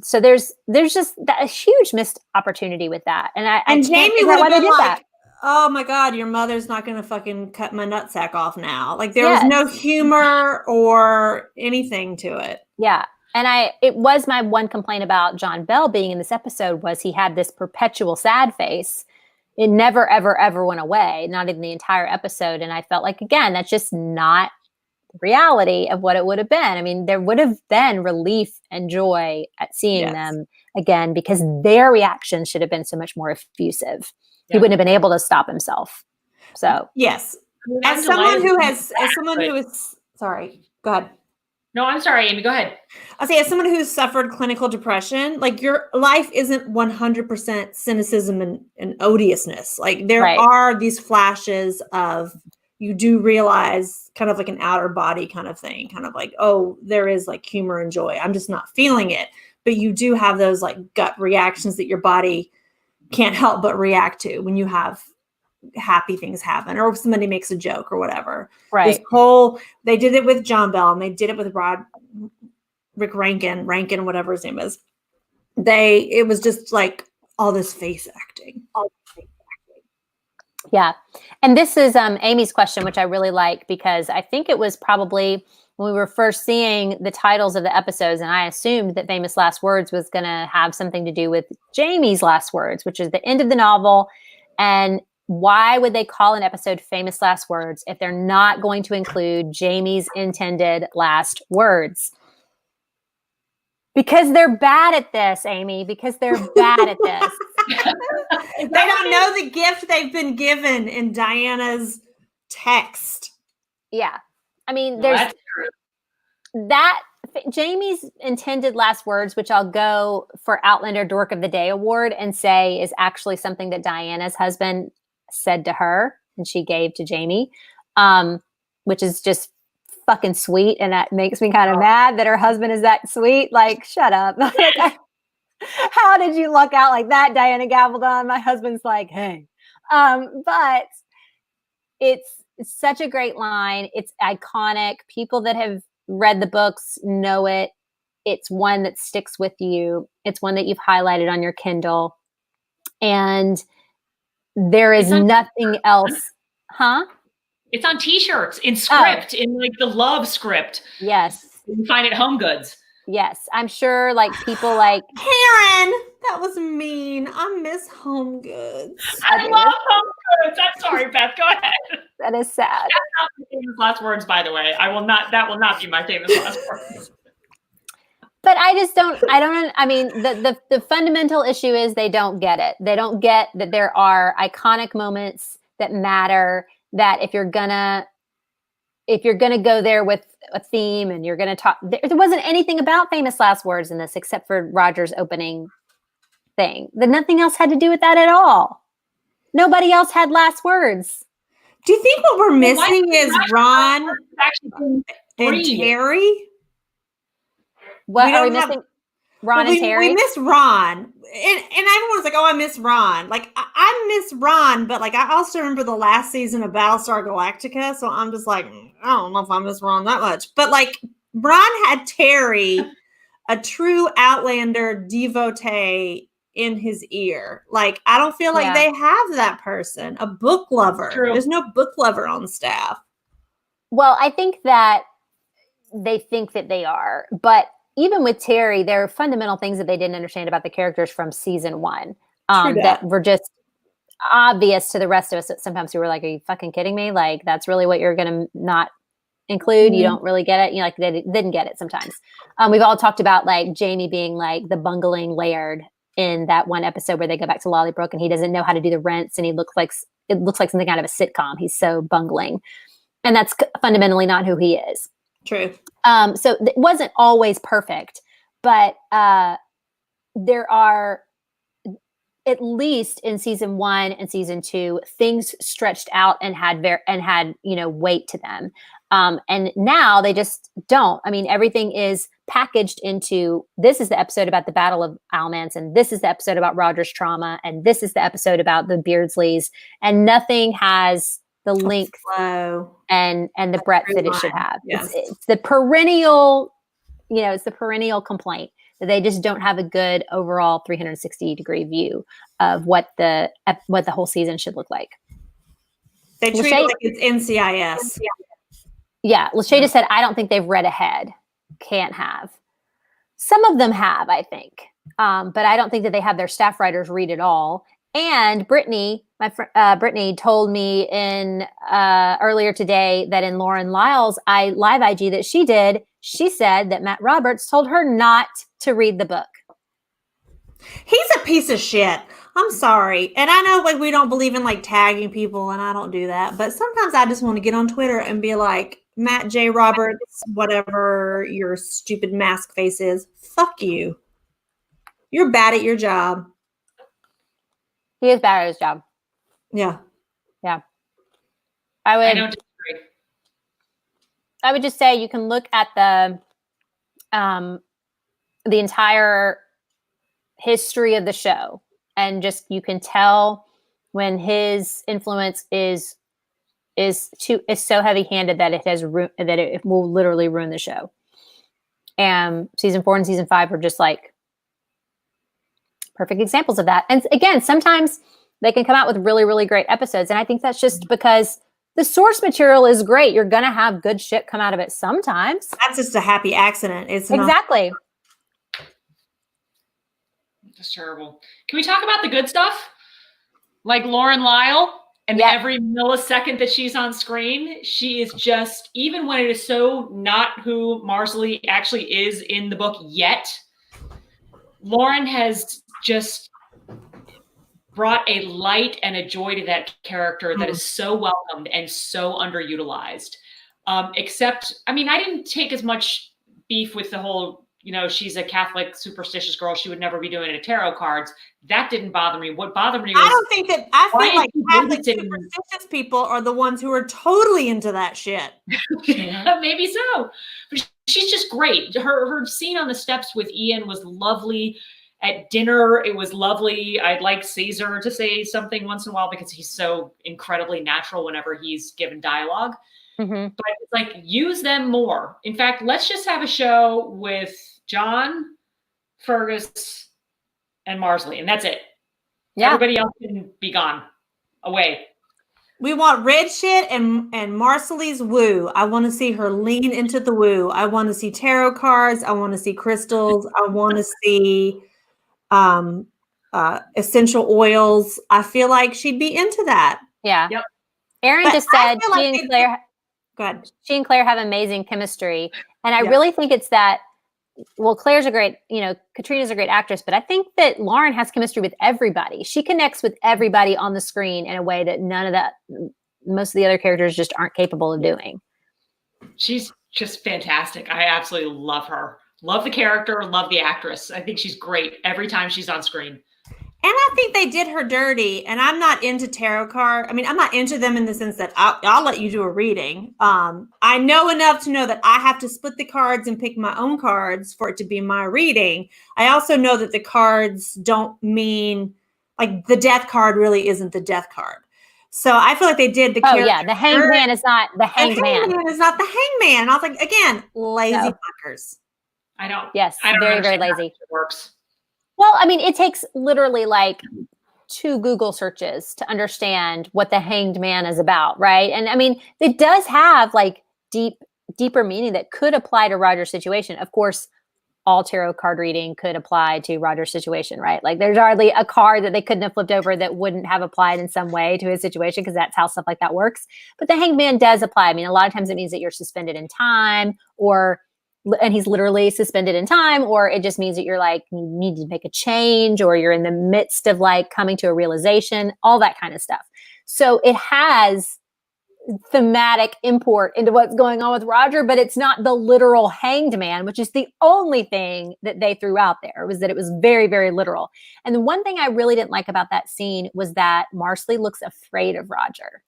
So there's just a huge missed opportunity with that. And I can't Jamie figure would out why have they been did like, that. oh my God, your mother's not going to fucking cut my nutsack off now. Like there was Yes. no humor or anything to it. Yeah. And it was my one complaint about John Bell being in this episode was he had this perpetual sad face. It never, ever, ever went away, not in the entire episode. And I felt like, again, that's just not the reality of what it would have been. I mean, there would have been relief and joy at seeing Yes. them again, because their reaction should have been so much more effusive. He Yeah. wouldn't have been able to stop himself. So Yes. I'm As someone delighted who to has, be back, as someone but- who is, sorry, go ahead. No, I'm sorry, Amy. Go ahead. I'll say, as someone who's suffered clinical depression, like your life isn't 100% cynicism and odiousness. Like there Right. are these flashes of, you do realize kind of like an outer body kind of thing, kind of like, oh, there is like humor and joy. I'm just not feeling it. But you do have those like gut reactions that your body can't help but react to when you have happy things happen or if somebody makes a joke or whatever. right. This whole, they did it with John Bell and they did it with Rick Rankin, whatever his name is. It was just like all this face acting. Yeah. And this is Amy's question, which I really like, because I think it was probably when we were first seeing the titles of the episodes, and I assumed that Famous Last Words was going to have something to do with Jamie's last words, which is the end of the novel. And why would they call an episode Famous Last Words if they're not going to include Jamie's intended last words? Because they're bad at this, Amy, because they're bad at this. They don't know the gift they've been given in Diana's text. Yeah. I mean, No, there's that's true. that Jamie's intended last words, which I'll go for Outlander Dork of the Day award and say is actually something that Diana's husband said to her and she gave to Jamie, which is just fucking sweet. And that makes me kind of mad that her husband is that sweet. Like, shut up. How did you luck out like that, Diana Gabaldon? My husband's like, hey. But it's such a great line. It's iconic. People that have read the books know it. It's one that sticks with you. It's one that you've highlighted on your Kindle. And there is nothing else. Huh? It's on t-shirts, in script, in like the love script. Yes. You can find it at Home Goods. Yes. I'm sure like people like Karen, that was mean. I miss Home Goods. I love Home Goods. I'm sorry, Beth. Go ahead. that is sad. That's not my famous last words, by the way. That will not be my famous last words. But I mean, the fundamental issue is they don't get it. They don't get that there are iconic moments that matter, that if you're gonna go there with a theme and you're gonna talk, there wasn't anything about famous last words in this except for Roger's opening thing. That nothing else had to do with that at all. Nobody else had last words. Do you think what we're missing is Ron Actually, and Terry? What We are we don't have- missing? Ron and Terry? We miss Ron. And everyone's like, oh, I miss Ron. Like, I miss Ron, but like, I also remember the last season of Battlestar Galactica. So I'm just like, I don't know if I miss Ron that much. But like, Ron had Terry, a true Outlander devotee, in his ear. Like, I don't feel like Yeah. they have that person, a book lover. True. There's no book lover on staff. Well, I think that they think that they are, but even with Terry, there are fundamental things that they didn't understand about the characters from season one True that that. were just obvious to the rest of us. That sometimes we were like, "Are you fucking kidding me? Like, that's really what you're going to not include? You don't really get it." You know, like they didn't get it sometimes. We've all talked about like Jamie being like the bungling Laird in that one episode where they go back to Lollybrook and he doesn't know how to do the rents and it looks like something out of a sitcom. He's so bungling, and that's fundamentally not who he is. True. So it wasn't always perfect, but there are, at least in season one and season two, things stretched out and had weight to them. And now they just don't. I mean, everything is packaged into, this is the episode about the Battle of Almans, and this is the episode about Roger's trauma, and this is the episode about the Beardsleys, and nothing has the length and the breadth that it should have. Yes. It's the perennial, it's the perennial complaint that they just don't have a good overall 360-degree view of what the whole season should look like. They treat it like it's NCIS. Yeah, Lachey just said, I don't think they've read ahead. Can't have. Some of them have, I think. But I don't think that they have their staff writers read it all. And Brittany, my friend Brittany told me in earlier today that in Lauren Lyle's live IG that she did, she said that Matt Roberts told her not to read the book. He's a piece of shit. I'm sorry. And I know we don't believe in tagging people, and I don't do that. But sometimes I just want to get on Twitter and be like, Matt J. Roberts, whatever your stupid mask face is, fuck you. You're bad at your job. He is bad at his job. Yeah. Yeah. I don't disagree. I would just say you can look at the entire history of the show, and just you can tell when his influence is so heavy-handed that it will literally ruin the show. And season 4 and season 5 are just perfect examples of that. And again, sometimes they can come out with really, really great episodes. And I think that's just because the source material is great. You're going to have good shit come out of it sometimes. That's just a happy accident. It's exactly. That's terrible. Can we talk about the good stuff? Like Lauren Lyle, and every millisecond that she's on screen, she is just, even when it is so not who Marsali actually is in the book yet, Lauren has just brought a light and a joy to that character that is so welcomed and so underutilized. Except, I mean, I didn't take as much beef with the whole, she's a Catholic superstitious girl, she would never be doing a tarot cards. That didn't bother me. What bothered me was, I feel like Catholic superstitious people are the ones who are totally into that shit. Maybe so. But she's just great. Her scene on the steps with Ian was lovely. At dinner, it was lovely. I'd like Caesar to say something once in a while because he's so incredibly natural whenever he's given dialogue. Mm-hmm. But it's use them more. In fact, let's just have a show with John, Fergus, and Marsali, and that's it. Yeah. Everybody else can be gone, away. We want red shit and Marsali's woo. I want to see her lean into the woo. I want to see tarot cards. I want to see crystals. I want to see essential oils. I feel like she'd be into that. Yeah. Yep. Erin just said she and Claire have amazing chemistry. And I really think it's that, well, Claire's a great, Katrina's a great actress, but I think that Lauren has chemistry with everybody. She connects with everybody on the screen in a way that most of the other characters just aren't capable of doing. She's just fantastic. I absolutely love her. Love the character, love the actress. I think she's great every time she's on screen. And I think they did her dirty. And I'm not into tarot card. I mean, I'm not into them in the sense that I'll let you do a reading. I know enough to know that I have to split the cards and pick my own cards for it to be my reading. I also know that the cards don't mean, the death card really isn't the death card. So I feel like they did the character. Oh, yeah. The hangman is not the hangman. The hangman is not the hangman. And I was like, again, lazy fuckers. I don't. Yes. I don't very, very lazy. It works. Well, I mean, it takes literally 2 Google searches to understand what the hanged man is about, right? And I mean, it does have deeper meaning that could apply to Roger's situation. Of course, all tarot card reading could apply to Roger's situation, right? There's hardly a card that they couldn't have flipped over that wouldn't have applied in some way to his situation, because that's how stuff like that works. But the hanged man does apply. I mean, a lot of times it means that you're suspended in time, and he's literally suspended in time, or it just means that you're you need to make a change, or you're in the midst of coming to a realization, all that kind of stuff. So it has thematic import into what's going on with Roger, but it's not the literal hanged man, which is the only thing that they threw out there, was that it was very, very literal. And the one thing I really didn't like about that scene was that Marsali looks afraid of Roger.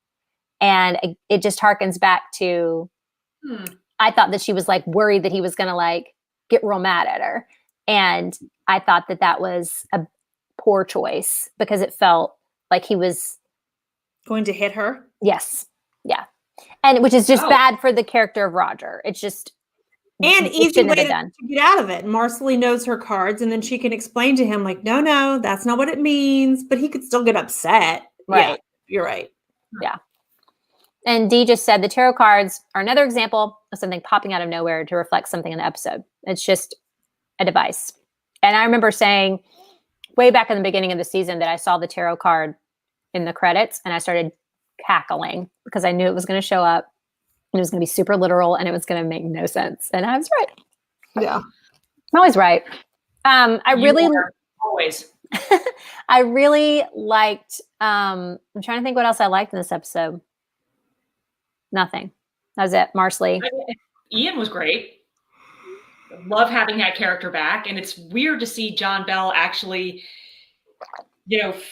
And it just harkens back to I thought that she was like worried that he was going to like get real mad at her. And I thought that that was a poor choice because it felt like he was going to hit her. Yes. Yeah. And which is just bad for the character of Roger. It's just and easy way to get out of it. Marsali knows her cards, and then she can explain to him like, no, that's not what it means. But he could still get upset. Right. Yeah, you're right. Yeah. And Dee just said the tarot cards are another example of something popping out of nowhere to reflect something in the episode. It's just a device. And I remember saying way back in the beginning of the season that I saw the tarot card in the credits and I started cackling because I knew it was going to show up and it was going to be super literal and it was going to make no sense. And I was right. Yeah. I'm always right. Always. I really liked, I'm trying to think what else I liked in this episode. Nothing. That was it. Marsali. Ian was great. Love having that character back. And it's weird to see John Bell actually,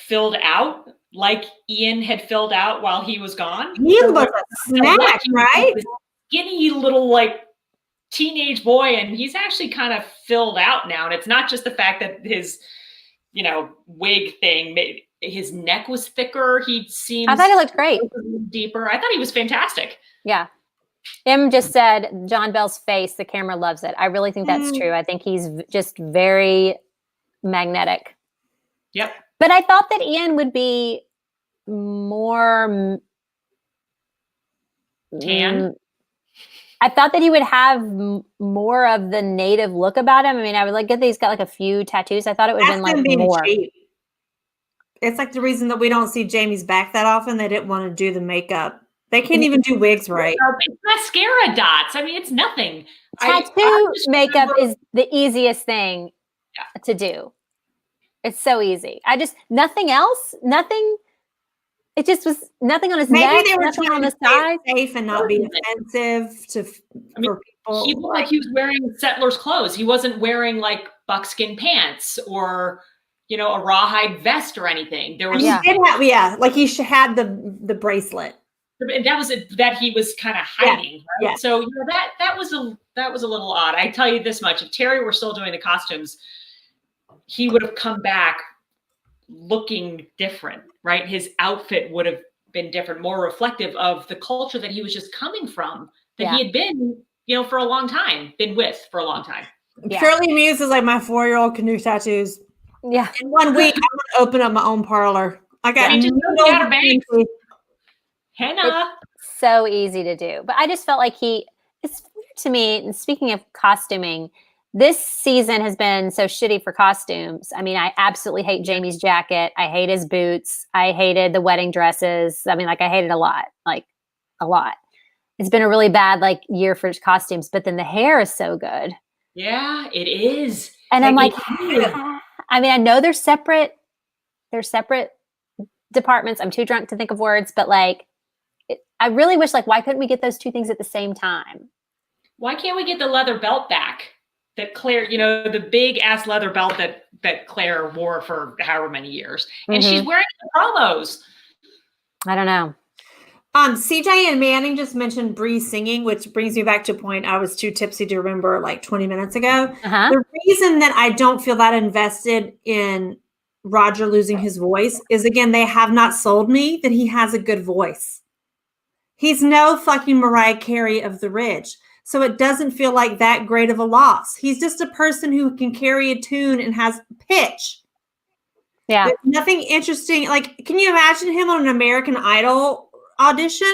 filled out like Ian had filled out while he was gone. Ian was a snack, right? Skinny little like teenage boy. And he's actually kind of filled out now. And it's not just the fact that his, wig thing made his neck was thicker. He seems. I thought it looked great. Deeper. I thought he was fantastic. Yeah. Em just said John Bell's face, the camera loves it. I really think that's true. I think he's just very magnetic. Yep. But I thought that Ian would be more tan. I thought that he would have more of the native look about him. I mean, I would get that he's got like a few tattoos. I thought it would have been like more. Cheap. It's like the reason that we don't see Jamie's back that often. They didn't want to do the makeup. They can't even do wigs right. It's mascara dots. I mean, it's nothing. Tattoo makeup is the easiest thing to do. It's so easy. Nothing else. It just was nothing on his neck, they were nothing trying on the to stay side. safe and not be offensive for people. He looked like he was wearing settler's clothes. He wasn't wearing like buckskin pants or a rawhide vest or anything. There was he did have like he had the bracelet. And that was that he was kind of hiding. Right? Yeah. So that was a little odd. I tell you this much: if Terry were still doing the costumes, he would have come back looking different, right? His outfit would have been different, more reflective of the culture that he was just coming from, that he had been, for a long time, been with for a long time. Yeah. Purely Muse is like my 4-year-old can do tattoos. Yeah. In 1 week, I'm going to open up my own parlor. I got henna. It's so easy to do. But I just felt like it's weird to me. And speaking of costuming, this season has been so shitty for costumes. I mean, I absolutely hate Jamie's jacket. I hate his boots. I hated the wedding dresses. I mean, I hated a lot. It's been a really bad year for costumes, but then the hair is so good. Yeah, it is. And I'm like, I mean, I know they're separate departments. I'm too drunk to think of words, but I really wish, why couldn't we get those two things at the same time? Why can't we get the leather belt back that Claire, the big ass leather belt that Claire wore for however many years, and she's wearing the promos. I don't know. CJ and Manning just mentioned Bree singing, which brings me back to a point I was too tipsy to remember 20 minutes ago. Uh-huh. The reason that I don't feel that invested in Roger losing his voice is, again, they have not sold me that he has a good voice. He's no fucking Mariah Carey of the Ridge. So it doesn't feel like that great of a loss. He's just a person who can carry a tune and has pitch. Yeah. There's nothing interesting. Can you imagine him on an American Idol audition?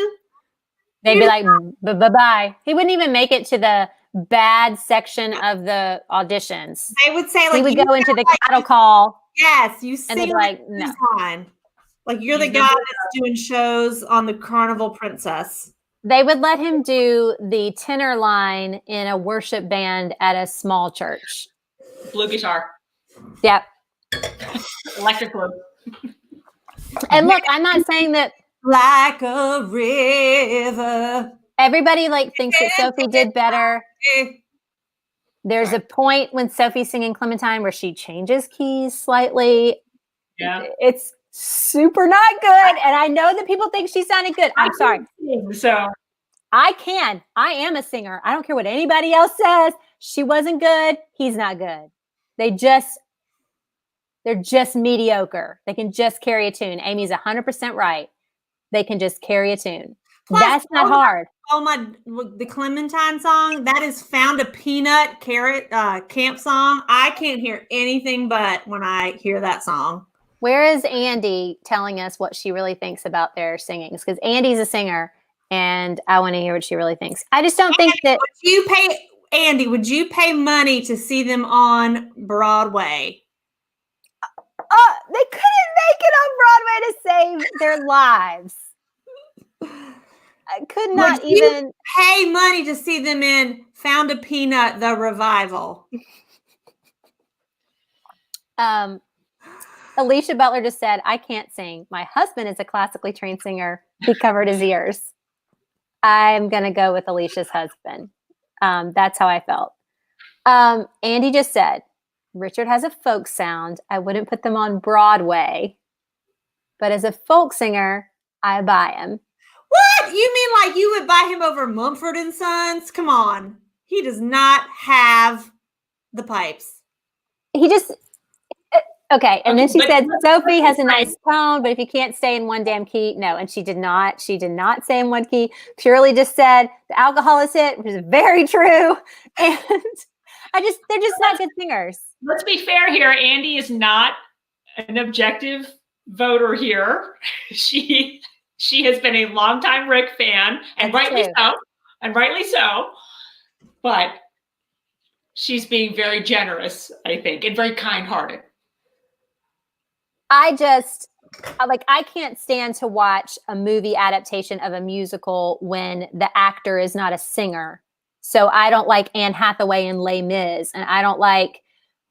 They'd be like, bye-bye. He wouldn't even make it to the bad section of the auditions. They would say, he would go into the cattle call. Yes, you sing. And they'd be like, no. You're the guy that's doing shows on the Carnival Princess. They would let him do the tenor line in a worship band at a small church. Blue guitar. Yep. Electric blue. And look, I'm not saying that like a river. Everybody thinks that Sophie did better. There's a point when Sophie's singing Clementine where she changes keys slightly. Yeah. It's super not good. And I know that people think she sounded good. I'm sorry. So I am a singer. I don't care what anybody else says. She wasn't good. He's not good. They're just mediocre. They can just carry a tune. Amy's 100% right. They can just carry a tune. Plus, that's not hard. The Clementine song, that is Found a Peanut Carrot camp song. I can't hear anything but when I hear that song. Where is Andy telling us what she really thinks about their singings? Because Andy's a singer, and I want to hear what she really thinks. I just don't think that. Would you pay money to see them on Broadway? They couldn't make it on Broadway to save their lives. I could not even pay money to see them in Found a Peanut, the revival. Alicia Butler just said, I can't sing. My husband is a classically trained singer. He covered his ears. I'm going to go with Alicia's husband. That's how I felt. Andy just said, Richard has a folk sound. I wouldn't put them on Broadway. But as a folk singer, I buy him. What? You mean like you would buy him over Mumford and Sons? Come on. He does not have the pipes. He just... Okay, and then she said, Sophie has a nice tone, but if you can't stay in one damn key, no. And she did not. She did not say in one key. Purely just said the alcohol is hit, which is very true. And they're just not good singers. Let's be fair here. Andy is not an objective voter here. She has been a longtime Rick fan, and rightly so. But she's being very generous, I think, and very kind-hearted. I can't stand to watch a movie adaptation of a musical when the actor is not a singer. So I don't like Anne Hathaway in Les Mis, and I don't like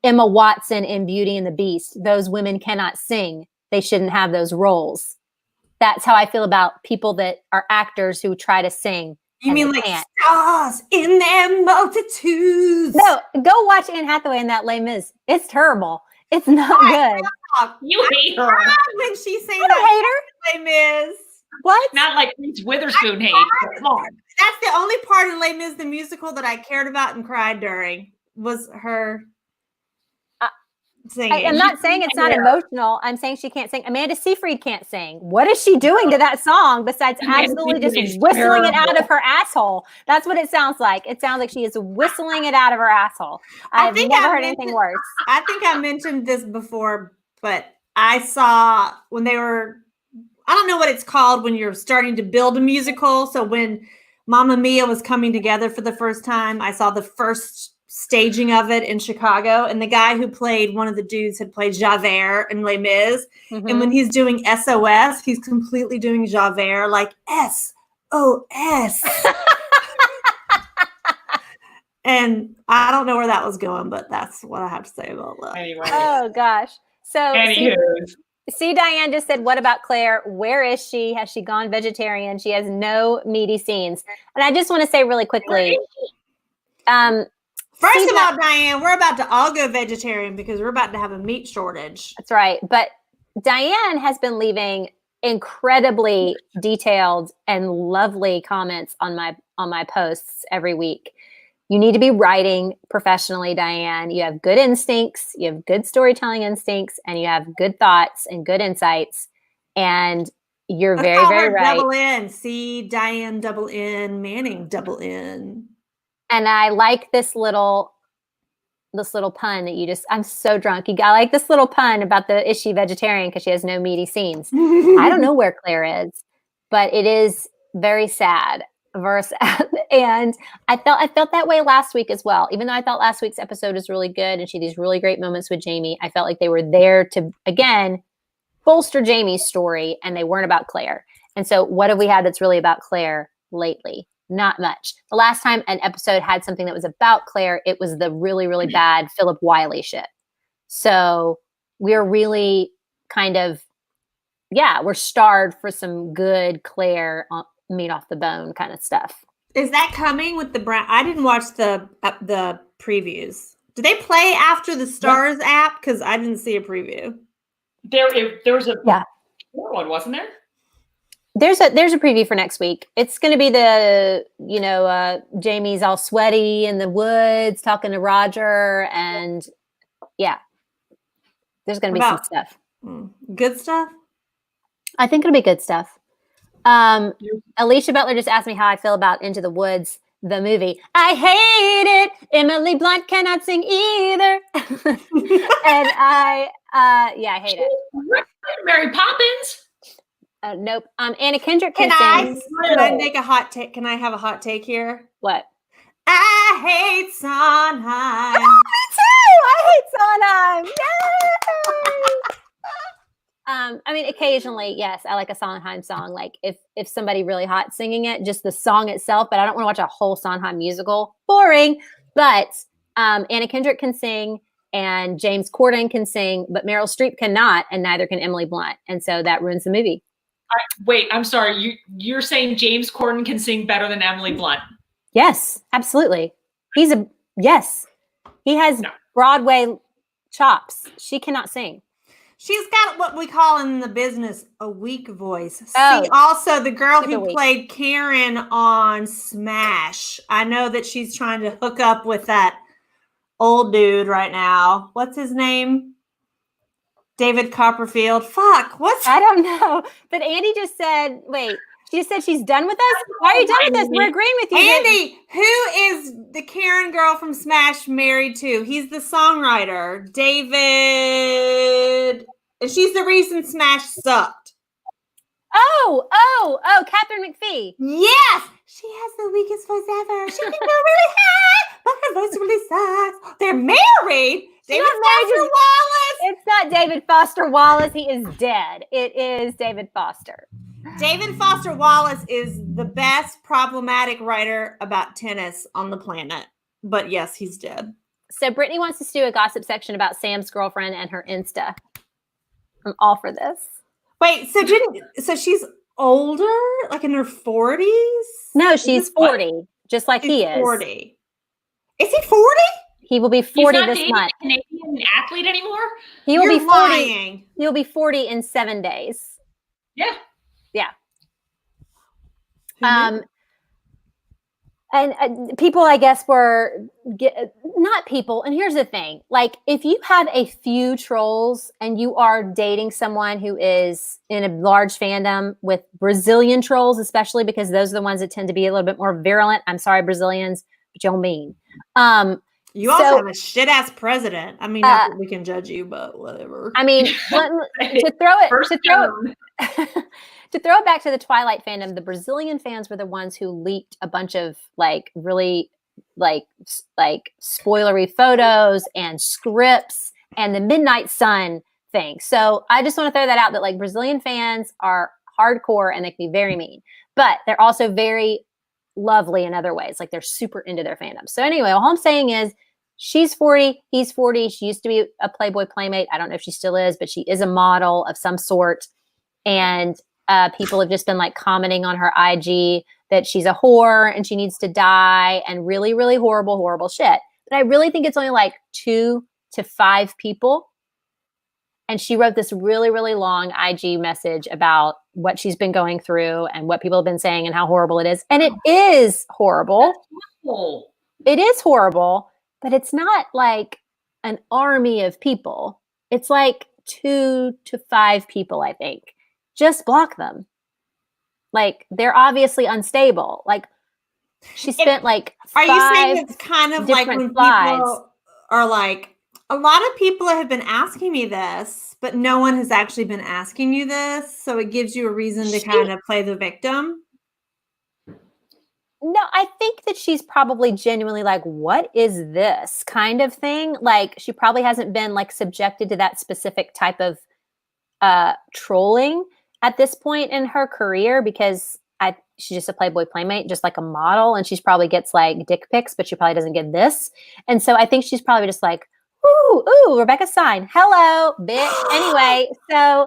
Emma Watson in Beauty and the Beast. Those women cannot sing. They shouldn't have those roles. That's how I feel about people that are actors who try to sing. You mean like stars in their multitudes? No, go watch Anne Hathaway in that Les Mis. It's terrible. It's not good. You hate her. When she sang that Les Mis. What? Not like Reese Witherspoon hate. Come on. That's the only part in Les Mis, the musical, that I cared about and cried during was her singing. I'm not saying it's not emotional. I'm saying she can't sing. Amanda Seyfried can't sing. What is she doing to that song besides absolutely just whistling it out of her asshole? That's what it sounds like. It sounds like she is whistling it out of her asshole. I've never heard anything worse. I think I mentioned this before, but I saw when they were, I don't know what it's called when you're starting to build a musical. So when Mamma Mia was coming together for the first time, I saw the first staging of it in Chicago, and the guy who played one of the dudes had played Javert in Les Mis. Mm-hmm. And when he's doing SOS, he's completely doing Javert like SOS. And I don't know where that was going, but that's what I have to say about that. Anyway. Oh gosh. So see, Diane just said, what about Claire? Where is she? Has she gone vegetarian? She has no meaty scenes. And I just want to say really quickly, first of all, Diane, we're about to all go vegetarian because we're about to have a meat shortage. That's right. But Diane has been leaving incredibly detailed and lovely comments on my posts every week. You need to be writing professionally, Diane. You have good instincts, you have good storytelling instincts, and you have good thoughts and good insights. And you're very, very right. Double N. See, Diane double N, Manning double N. And I like this little pun that you just, I'm so drunk. I like this little pun about is she vegetarian because she has no meaty scenes. I don't know where Claire is, but it is very sad. And I felt that way last week as well. Even though I thought last week's episode was really good and she had these really great moments with Jamie, I felt like they were there to, again, bolster Jamie's story, and they weren't about Claire. And so what have we had that's really about Claire lately? Not much. The last time an episode had something that was about Claire, it was the really, really bad Philip Wiley shit. So we're really kind of, we're starved for some good Claire meat off the bone kind of stuff. Is that coming with the brand? I didn't watch the previews. Do they play after the Stars app? Because I didn't see a preview. There was a one, wasn't there? There's a preview for next week. It's going to be the, Jamie's all sweaty in the woods talking to Roger, and yeah, there's going to be some stuff. Good stuff? I think it'll be good stuff. Alicia Butler just asked me how I feel about Into the Woods, the movie. I hate it. Emily Blunt cannot sing either. And I hate it. Mary Poppins. Nope. Anna Kendrick can sing. Can I make a hot take? Can I have a hot take here? What? I hate Sondheim. Oh, me too. I hate Sondheim. Yay! I mean, occasionally, yes, I like a Sondheim song. Like if somebody really hot singing it, just the song itself. But I don't want to watch a whole Sondheim musical. Boring. But Anna Kendrick can sing, and James Corden can sing, but Meryl Streep cannot, and neither can Emily Blunt, and so that ruins the movie. Wait, I'm sorry. You're saying James Corden can sing better than Emily Blunt? Yes, absolutely. Yes. He has Broadway chops. She cannot sing. She's got what we call in the business a weak voice. Oh, see, also the girl who weak. played Karen on Smash. I know that she's trying to hook up with that old dude right now. What's his name? David Copperfield. Fuck. I don't know. But Andy just said, wait, she just said she's done with us? Why are you done with us? We're agreeing with you. Andy, who is the Karen girl from Smash married to? He's the songwriter. David. And she's the reason Smash sucked. Oh, Catherine McPhee. Yes. She has the weakest voice ever. She can go really high, but her voice really sucks. They're married. David Foster Wallace. It's not David Foster Wallace. He is dead. It is David Foster. David Foster Wallace is the best problematic writer about tennis on the planet. But yes, he's dead. So Brittany wants us to do a gossip section about Sam's girlfriend and her Insta. I'm all for this. Wait, so she's older, like in her 40s? No, she's 40, just like he is. 40. Is he 40? He will be 40 this month. He's not a Canadian athlete anymore? He will You're be 40. Lying. He'll be 40 in 7 days. Yeah. Yeah. And people, I guess, not people. And here's the thing. Like, if you have a few trolls and you are dating someone who is in a large fandom with Brazilian trolls, especially because those are the ones that tend to be a little bit more virulent. I'm sorry, Brazilians, but you're mean. You also have a shit ass president. I mean, not that we can judge you, but whatever. I mean, to throw it back to the Twilight fandom, the Brazilian fans were the ones who leaked a bunch of really spoilery photos and scripts and the Midnight Sun thing. So I just want to throw that out that Brazilian fans are hardcore and they can be very mean, but they're also very lovely in other ways. Like, they're super into their fandom. So anyway, all I'm saying is she's 40, he's 40. She used to be a Playboy Playmate. I don't know if she still is, but she is a model of some sort. And people have just been commenting on her IG that she's a whore and she needs to die and really, really horrible, horrible shit. But I really think it's only 2 to 5 people. And she wrote this really, really long IG message about what she's been going through and what people have been saying and how horrible it is. And it is horrible. It is horrible, but it's not an army of people. It's 2 to 5 people, I think. Just block them. They're obviously unstable. She spent Are you saying it's kind of like when people are a lot of people have been asking me this, but no one has actually been asking you this. So it gives you a reason to kind of play the victim. No, I think that she's probably genuinely what is this kind of thing? She probably hasn't been subjected to that specific type of trolling at this point in her career because she's just a Playboy Playmate, just like a model. And she probably gets dick pics, but she probably doesn't get this. And so I think she's probably just ooh, Rebecca Stein. Hello, bitch.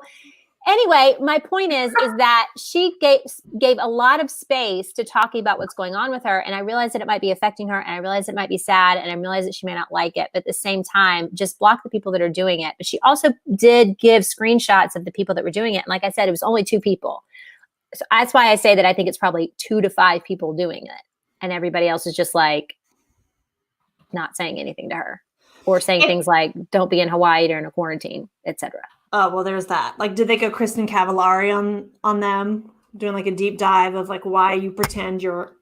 Anyway, my point is that she gave a lot of space to talking about what's going on with her. And I realized that it might be affecting her and I realized it might be sad and I realized that she may not like it. But at the same time, just block the people that are doing it. But she also did give screenshots of the people that were doing it. And like I said, it was only 2 people. So that's why I say that I think it's probably 2 to 5 people doing it, and everybody else is just like not saying anything to her, or saying things like "Don't be in Hawaii during a quarantine," etc. Oh well, there's that. Like, did they go Kristen Cavallari on them, doing like a deep dive of like why you pretend you're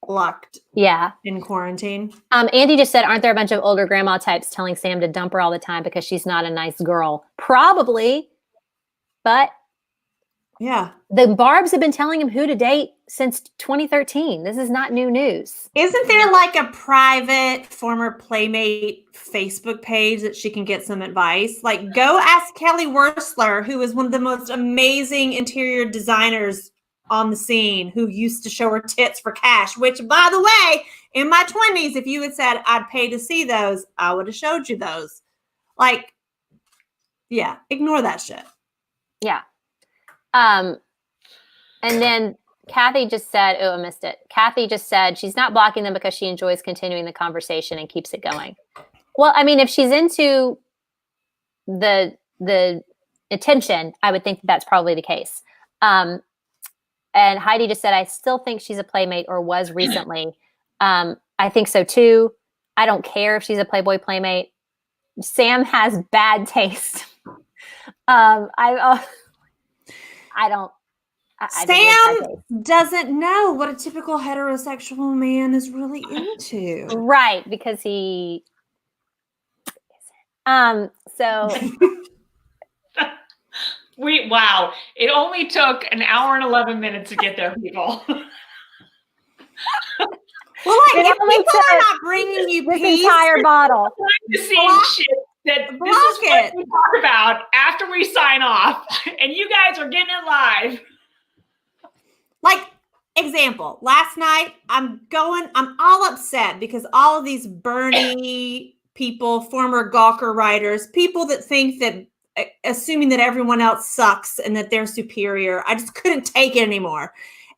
locked in quarantine? Andy just said, aren't there a bunch of older grandma types telling Sam to dump her all the time because she's not a nice girl? Probably, but yeah, the Barbs have been telling him who to date since 2013. This is not new news. Isn't there like a private former Playmate Facebook page that she can get some advice? Like, go ask Kelly Wursler, who is one of the most amazing interior designers on the scene, who used to show her tits for cash, which, by the way, in my 20s, if you had said I'd pay to see those, I would have showed you those. Like, yeah, ignore that shit. Yeah. And then Kathy just said, oh, I missed it. Kathy just said she's not blocking them because she enjoys continuing the conversation and keeps it going. Well, I mean, if she's into the attention, I would think that's probably the case. And Heidi just said, I still think she's a Playmate, or was recently. I think so too. I don't care if she's a Playboy Playmate. Sam has bad taste. I don't. Sam doesn't know what a typical heterosexual man is really into. Right, because he isn't. So wow. It only took an hour and 11 minutes to get there, people. Well, like, if people are not bringing you this peace, entire bottle. The same shit that this is what we talk about after we sign off, and you guys are getting it live. Like, example, last night, I'm all upset because all of these Bernie people, former Gawker writers, people that think that, assuming that everyone else sucks and that they're superior, I just couldn't take it anymore.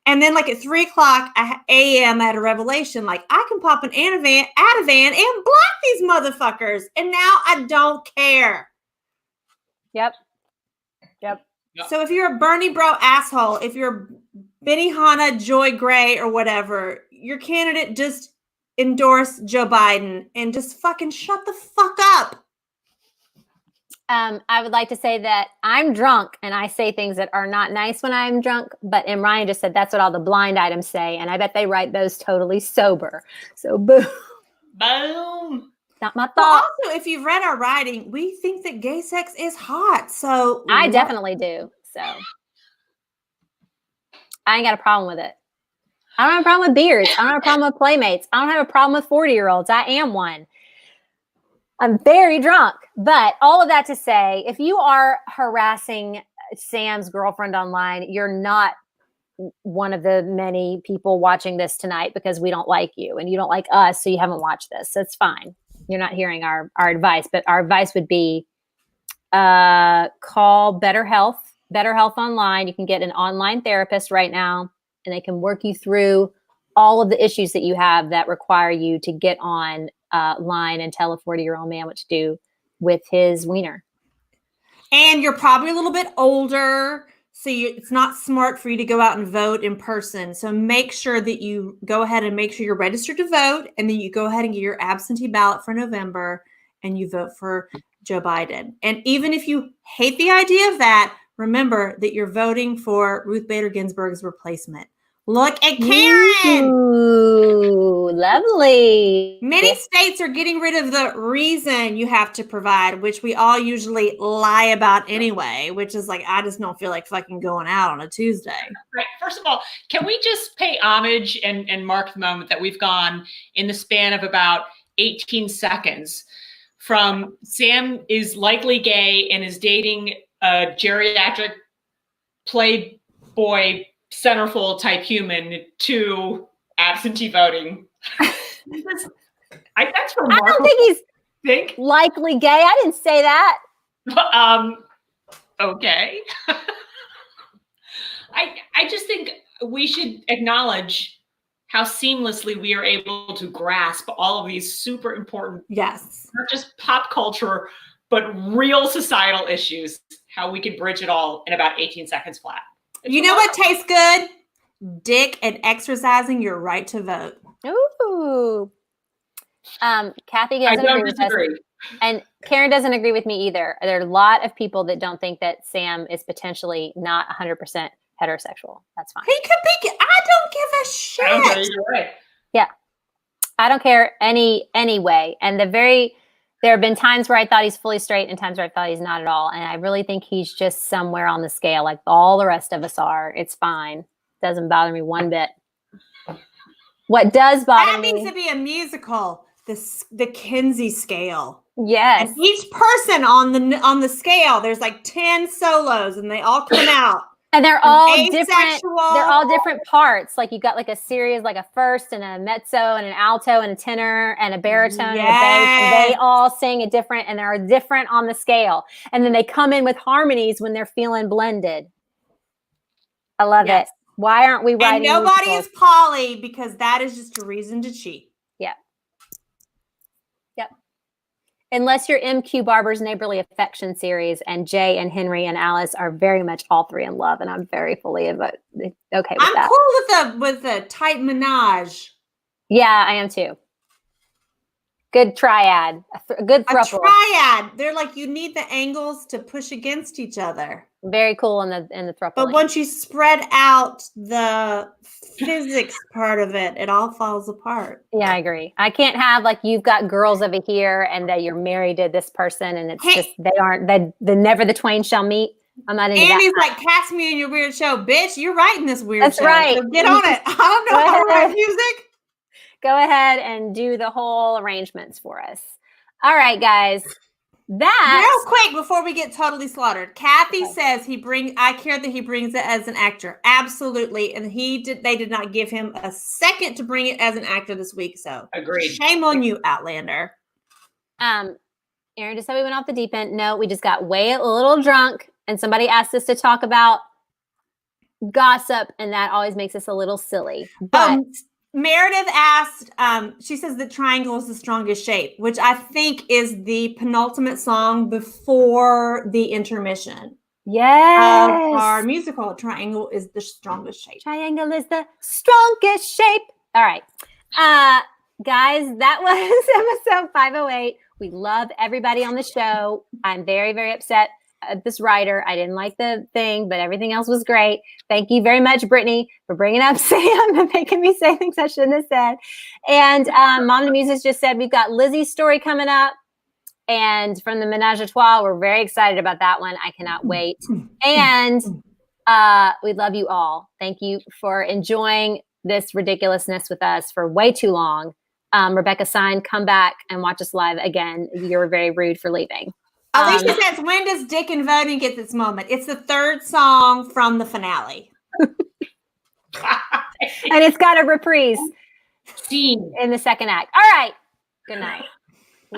And then, like, at 3:00 a.m., I had a revelation, like, I can pop an Ativan and block these motherfuckers. And now I don't care. Yep. So if you're a Bernie bro asshole, if you're Benihana Joy Gray or whatever, your candidate just endorsed Joe Biden and just fucking shut the fuck up. I would like to say that I'm drunk and I say things that are not nice when I'm drunk, but Ryan just said that's what all the blind items say, and I bet they write those totally sober. So boom. Boom. Not my thought. Well, also, if you've read our writing, we think that gay sex is hot. So I definitely do. So I ain't got a problem with it. I don't have a problem with beards. I don't have a problem with Playmates. I don't have a problem with 40-year-olds. I am one. I'm very drunk. But all of that to say, if you are harassing Sam's girlfriend online, you're not one of the many people watching this tonight because we don't like you and you don't like us, so you haven't watched this. So it's fine. You're not hearing our advice, but our advice would be call Better Health Online. You can get an online therapist right now, and they can work you through all of the issues that you have that require you to get on line and tell a 40-year-old man what to do with his wiener. And you're probably a little bit older, so it's not smart for you to go out and vote in person. So make sure that you go ahead and make sure you're registered to vote, and then you go ahead and get your absentee ballot for November, and you vote for Joe Biden. And even if you hate the idea of that, remember that you're voting for Ruth Bader Ginsburg's replacement. Look at Karen. Ooh, lovely. Many states are getting rid of the reason you have to provide, which we all usually lie about anyway, which is like, I just don't feel like fucking going out on a Tuesday. Right. First of all, can we just pay homage and mark the moment that we've gone in the span of about 18 seconds from Sam is likely gay and is dating a geriatric playboy centerfold type human to absentee voting. That's remarkable. I don't think he's likely gay. I didn't say that. Okay. I just think we should acknowledge how seamlessly we are able to grasp all of these super important, yes, not just pop culture, but real societal issues, how we can bridge it all in about 18 seconds flat. You know what tastes good? Dick and exercising your right to vote. Ooh. Kathy I doesn't don't agree with us. disagree. And Karen doesn't agree with me either. There are a lot of people that don't think that Sam is potentially not 100% heterosexual. That's fine. He could be. I don't give a shit. I don't care either way. Yeah. I don't care any way. And there have been times where I thought he's fully straight and times where I thought he's not at all. And I really think he's just somewhere on the scale, like all the rest of us are. It's fine. Doesn't bother me one bit. What does bother That me? needs to be a musical. The Kinsey scale. Yes. And each person on the scale, there's like 10 solos, and they all come out. And they're all different. Asexual. They're all different parts. Like you've got like a series, like a first and a mezzo and an alto and a tenor and a baritone and a bass. And they all sing a different, and they're different on the scale. And then they come in with harmonies when they're feeling blended. I love it. Why aren't we writing? And nobody musicals? is poly, because that is just a reason to cheat. Yeah. Yep. Unless you're MQ Barber's Neighborly Affection series, and Jay and Henry and Alice are very much all three in love, and I'm very fully okay with I'm that. cool with the tight menage. Yeah, I am too. Good triad, a good throuple. A triad. They're like, you need the angles to push against each other. Very cool in the throuple. But once you spread out the physics part of it, it all falls apart. Yeah, I agree. I can't have like you've got girls over here and that you're married to this person, and it's just they never the twain shall meet. I'm not into Andy's that. like, cast me in your weird show, bitch. You're writing this weird That's show. right. So get on it. I don't know how to write music. Go ahead and do the whole arrangements for us. All right, guys. Real quick before we get totally slaughtered, Kathy says I care that he brings it as an actor. Absolutely. And they did not give him a second to bring it as an actor this week. So agreed. Shame on you, Outlander. Aaron just said we went off the deep end. No, we just got a little drunk, and somebody asked us to talk about gossip, and that always makes us a little silly. But Meredith asked, she says that Triangle is the strongest shape, which I think is the penultimate song before the intermission. Yes. Of our musical. Triangle is the strongest shape. Triangle is the strongest shape. All right. Guys, that was episode 508. We love everybody on the show. I'm very, very upset at this writer. I didn't like the thing, but everything else was great. Thank you very much, Brittany, for bringing up Sam and making me say things I shouldn't have said. And Mom the Muses just said we've got Lizzie's story coming up. And from the Menage a Trois, we're very excited about that one. I cannot wait. And we love you all. Thank you for enjoying this ridiculousness with us for way too long. Rebecca Sign, come back and watch us live again. You're very rude for leaving. Alicia says, when does Dick and Voting get this moment? It's the third song from the finale. And it's got a reprise Scene in the second act. All right. Good night.